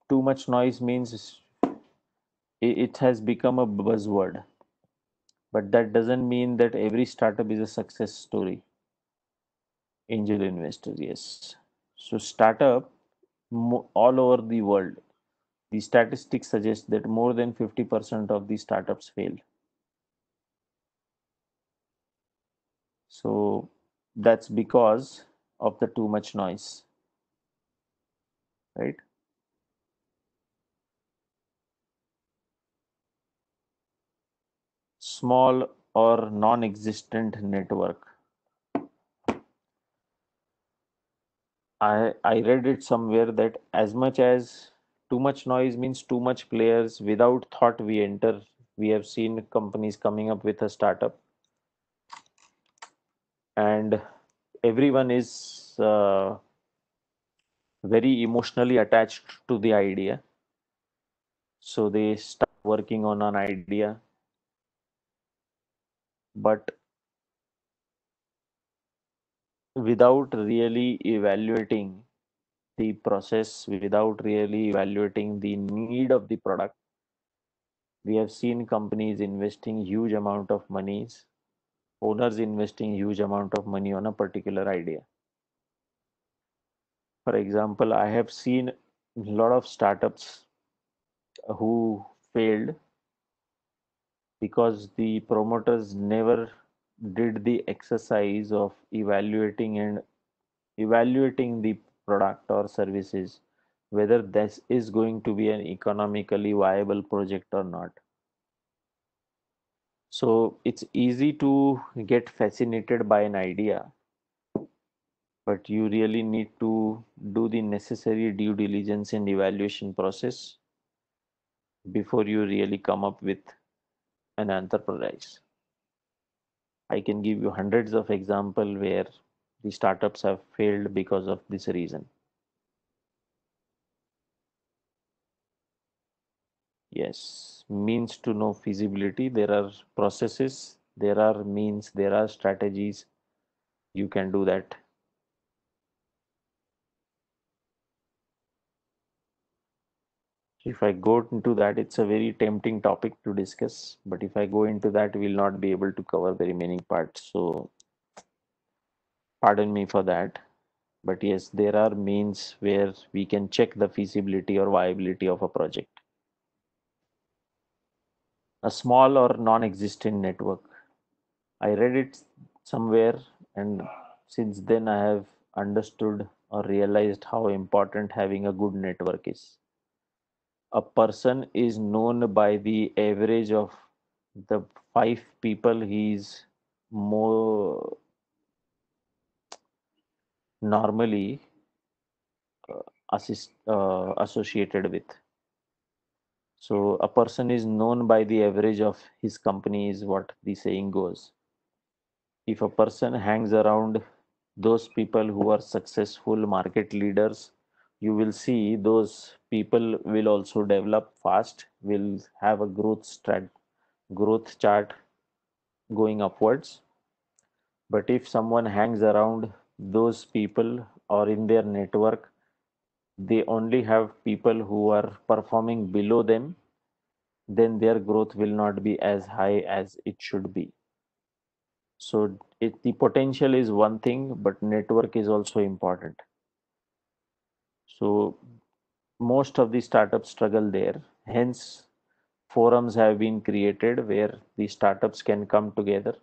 too much noise means it has become a buzzword, but that doesn't mean that every startup is a success story. Angel investors, yes. So startup all over the world, the statistics suggest that more than 50% of the startups fail. So that's because of the too much noise, right? Small or non-existent network. I read it somewhere that as much as too much noise means too much players without thought we enter. We have seen companies coming up with a startup and everyone is very emotionally attached to the idea. So they start working on an idea, but without really evaluating the process, without really evaluating the need of the product. We have seen companies investing huge amount of monies, owners investing huge amount of money on a particular idea. For example, I have seen a lot of startups who failed because the promoters never did the exercise of evaluating the product or services, whether this is going to be an economically viable project or not. So it's easy to get fascinated by an idea, but you really need to do the necessary due diligence and evaluation process before you really come up with an enterprise. I can give you hundreds of examples where the startups have failed because of this reason. Yes, means to know feasibility. There are processes, there are means, there are strategies. You can do that. If I go into that, it's a very tempting topic to discuss. But if I go into that, we'll not be able to cover the remaining parts. So pardon me for that. But yes, there are means where we can check the feasibility or viability of a project. A small or non-existent network. I read it somewhere, and since then I have understood or realized how important having a good network is. A person is known by the average of the five people he's more normally associated with. So a person is known by the average of his company, is what the saying goes. If a person hangs around those people who are successful market leaders, you will see those people will also develop fast, will have a growth chart going upwards. But if someone hangs around those people or in their network, they only have people who are performing below them, then their growth will not be as high as it should be. So the potential is one thing, but network is also important. So most of the startups struggle there. Hence, forums have been created where the startups can come together.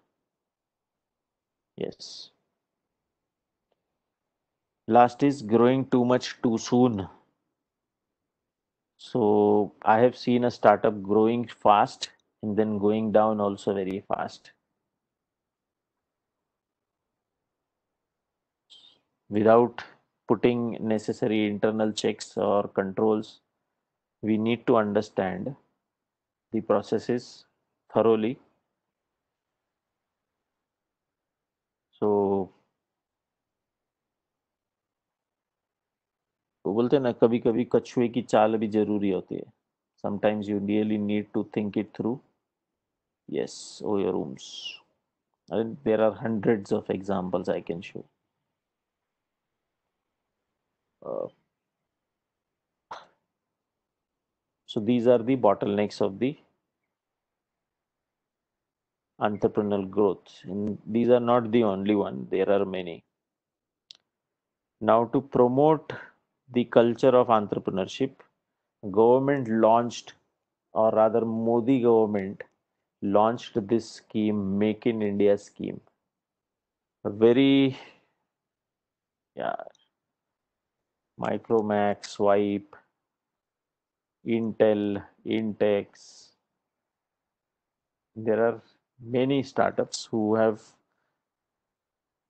Yes. Last is growing too much too soon. So I have seen a startup growing fast and then going down also very fast without putting necessary internal checks or controls. We need to understand the processes thoroughly. So वो बोलते हैं ना, कभी कभी कछुए की चाल भी जरूरी होती है. Sometimes you really need to think it through. Yes, oh your rooms. And there are hundreds of examples I can show. Uh, so these are the bottlenecks of the entrepreneurial growth. And these are not the only one. There are many. Now to promote the culture of entrepreneurship, government launched, or rather Modi government launched this scheme, Make in India scheme. A very, yeah, Micromax, Swipe, Intel, Intex. There are many startups who have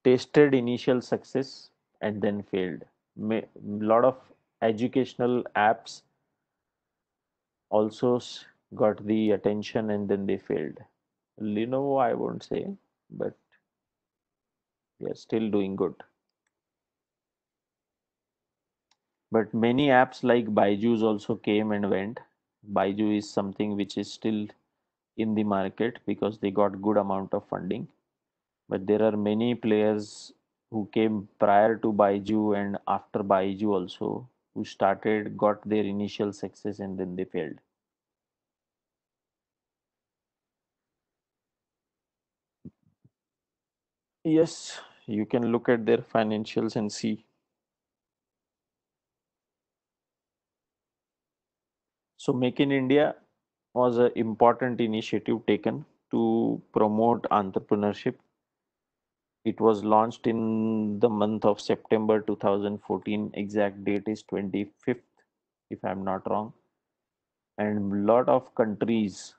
tasted initial success and then failed. A lot of educational apps also got the attention and then they failed. Lenovo, I won't say, but they are still doing good. But many apps like Byju's also came and went. Byju is something which is still in the market because they got good amount of funding. But there are many players who came prior to Byju and after Byju also, who started, got their initial success and then they failed. Yes, you can look at their financials and see. So Make in India was an important initiative taken to promote entrepreneurship. It was launched in the month of September 2014. Exact date is 25th, if I'm not wrong. And a lot of countries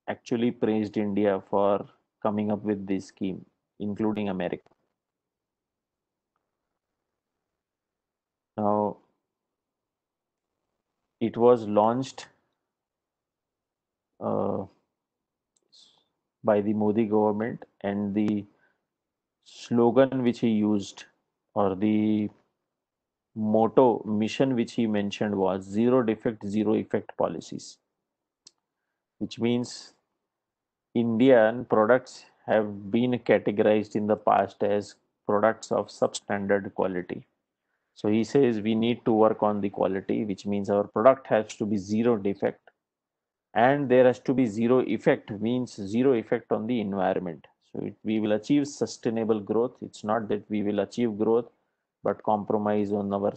actually praised India for coming up with this scheme, including America. Now, it was launched uh, by the Modi government, and the slogan which he used, or the motto, mission which he mentioned, was zero defect, zero effect policies, which means Indian products have been categorized in the past as products of substandard quality. So he says we need to work on the quality, which means our product has to be zero defect, and there has to be zero effect, means zero effect on the environment. So we will achieve sustainable growth. It's not that we will achieve growth but compromise on our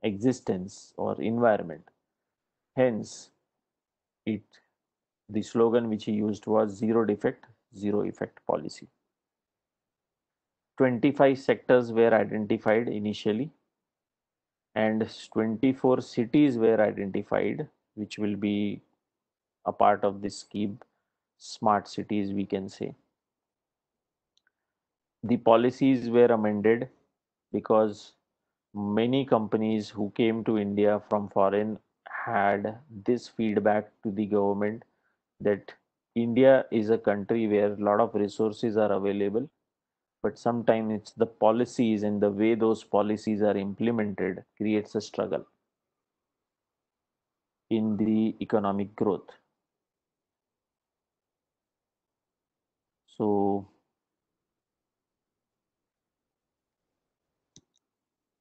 existence or environment. Hence, it the slogan which he used was zero defect, zero effect policy. 25 sectors were identified initially, and 24 cities were identified, which will be a part of this scheme. Smart cities, we can say. The policies were amended because many companies who came to India from foreign had this feedback to the government that India is a country where a lot of resources are available, but sometimes it's the policies and the way those policies are implemented creates a struggle in the economic growth. So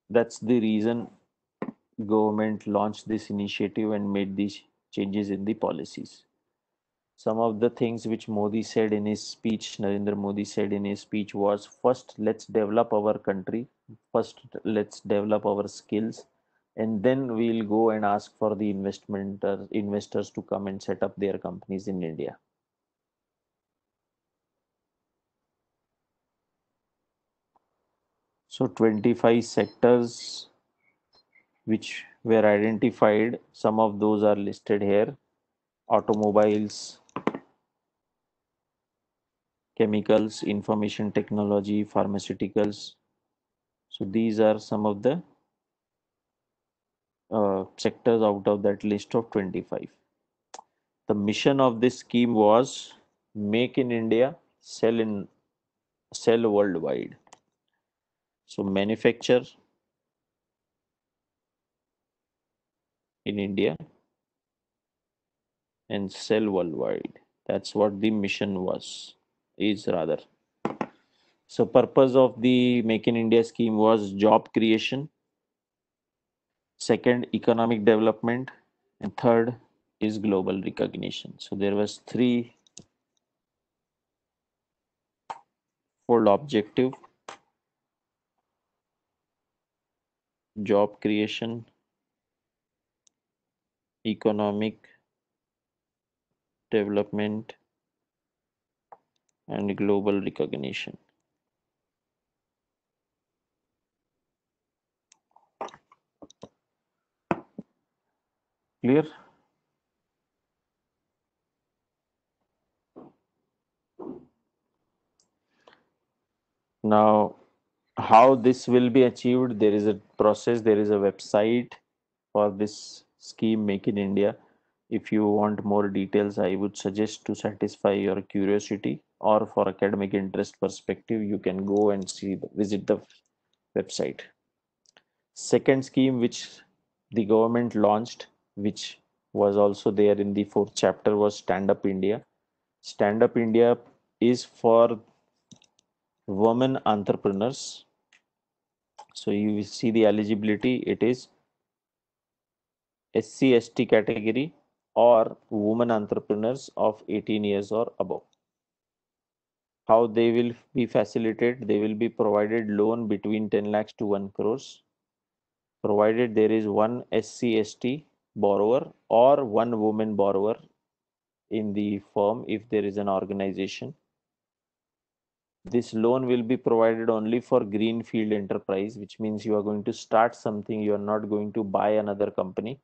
that's the reason government launched this initiative and made these changes in the policies. Some of the things which Modi said in his speech, Narendra Modi said in his speech was, first, let's develop our country. First, let's develop our skills. And then we'll go and ask for the investors to come and set up their companies in India. So 25 sectors which were identified, some of those are listed here: automobiles, chemicals, information technology, pharmaceuticals. So these are some of the sectors out of that list of 25. The mission of this scheme was make in India, sell worldwide. So manufacture in India and sell worldwide. That's what the mission is rather. So purpose of the Make in India scheme was job creation, second economic development, and third is global recognition. So there was three fold objective: job creation, economic development, and global recognition. Clear? Now, how this will be achieved? There is a process, there is a website for this scheme, Make in India. If you want more details, I would suggest, to satisfy your curiosity or for academic interest perspective, you can go and visit the website. Second scheme which the government launched, which was also there in the fourth chapter, was Stand Up India. Stand Up India is for women entrepreneurs. So you will see the eligibility, it is SC/ST category or women entrepreneurs of 18 years or above. How they will be facilitated? They will be provided loan between 10 lakhs to 1 crores, provided there is one SC/ST borrower or one woman borrower in the firm if there is an organization. This loan will be provided only for greenfield enterprise, which means you are going to start something, you are not going to buy another company.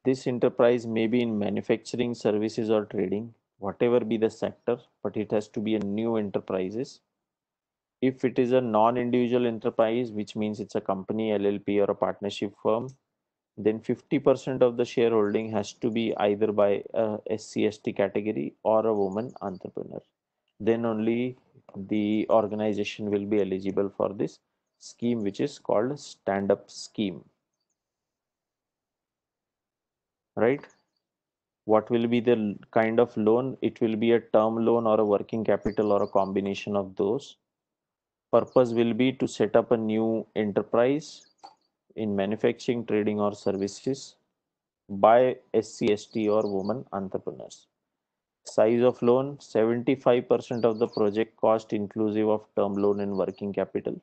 This enterprise may be in manufacturing, services, or trading, whatever be the sector, but it has to be a new enterprises. If it is a non-individual enterprise, which means it's a company, LLP, or a partnership firm, then 50% of the shareholding has to be either by a SC/ST category or a woman entrepreneur. Then only the organization will be eligible for this scheme, which is called Stand Up Scheme. Right? What will be the kind of loan? It will be a term loan or a working capital or a combination of those. Purpose will be to set up a new enterprise in manufacturing, trading, or services by SC/ST or women entrepreneurs. Size of loan: 75% of the project cost inclusive of term loan and working capital.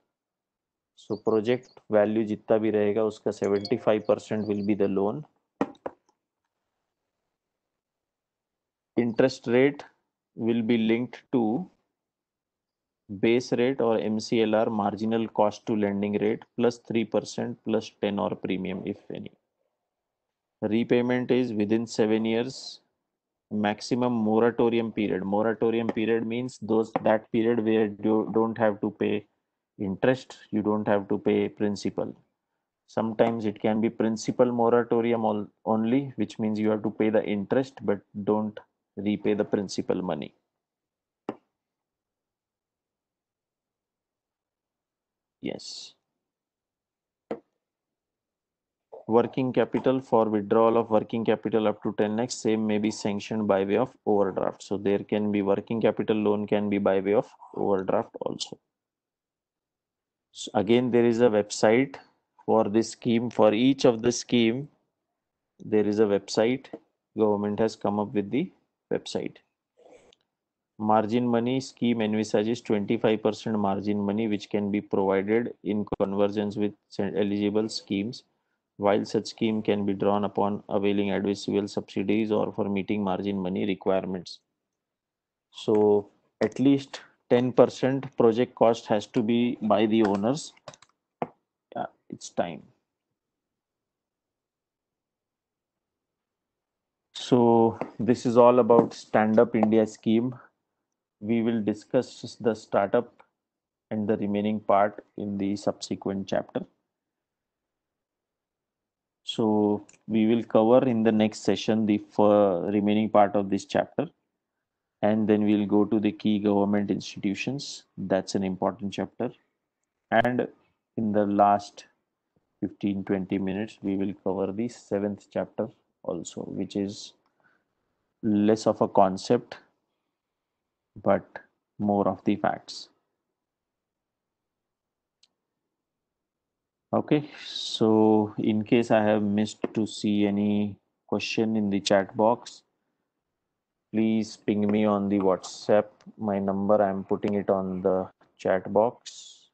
So project value जितना भी रहेगा उसका 75% will be the loan. Interest rate will be linked to base rate or MCLR, marginal cost to lending rate, plus 3% plus 10 or premium if any. Repayment is within 7 years maximum moratorium period. Moratorium period means that period where you don't have to pay interest, you don't have to pay principal. Sometimes it can be principal moratorium only, which means you have to pay the interest but don't repay the principal money. Yes. Working capital, for withdrawal of working capital up to 10x, same may be sanctioned by way of overdraft. So there can be working capital loan can be by way of overdraft also. So again, there is a website for this scheme. For each of the scheme, there is a website. Government has come up with the website. Margin money scheme envisages 25% margin money which can be provided in convergence with eligible schemes, while such scheme can be drawn upon availing advisable subsidies or for meeting margin money requirements. So at least 10% project cost has to be by the owners. Yeah, it's time. So this is all about Stand Up India scheme. We will discuss the startup and the remaining part in the subsequent chapter. So we will cover in the next session the remaining part of this chapter, and then we'll go to the key government institutions. That's an important chapter. And in the last 15-20 minutes, we will cover the seventh chapter also, which is less of a concept but more of the facts. Okay, so in case I have missed to see any question in the chat box, please ping me on the WhatsApp. My number, I'm putting it on the chat box.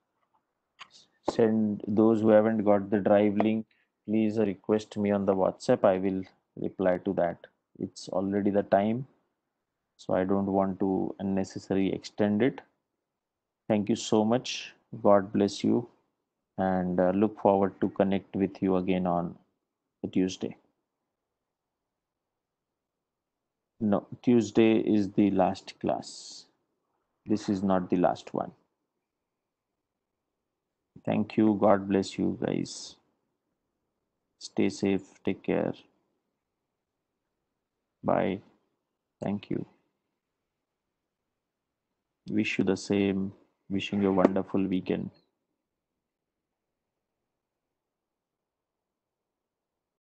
Send those who haven't got the drive link, please request me on the WhatsApp. I will reply to that. It's already the time, so I don't want to unnecessarily extend it. Thank you so much. God bless you, and look forward to connect with you again on a Tuesday. No, Tuesday is the last class. This is not the last one. Thank you. God bless you guys. Stay safe. Take care. Bye. Thank you. Wish you the same. Wishing you a wonderful weekend.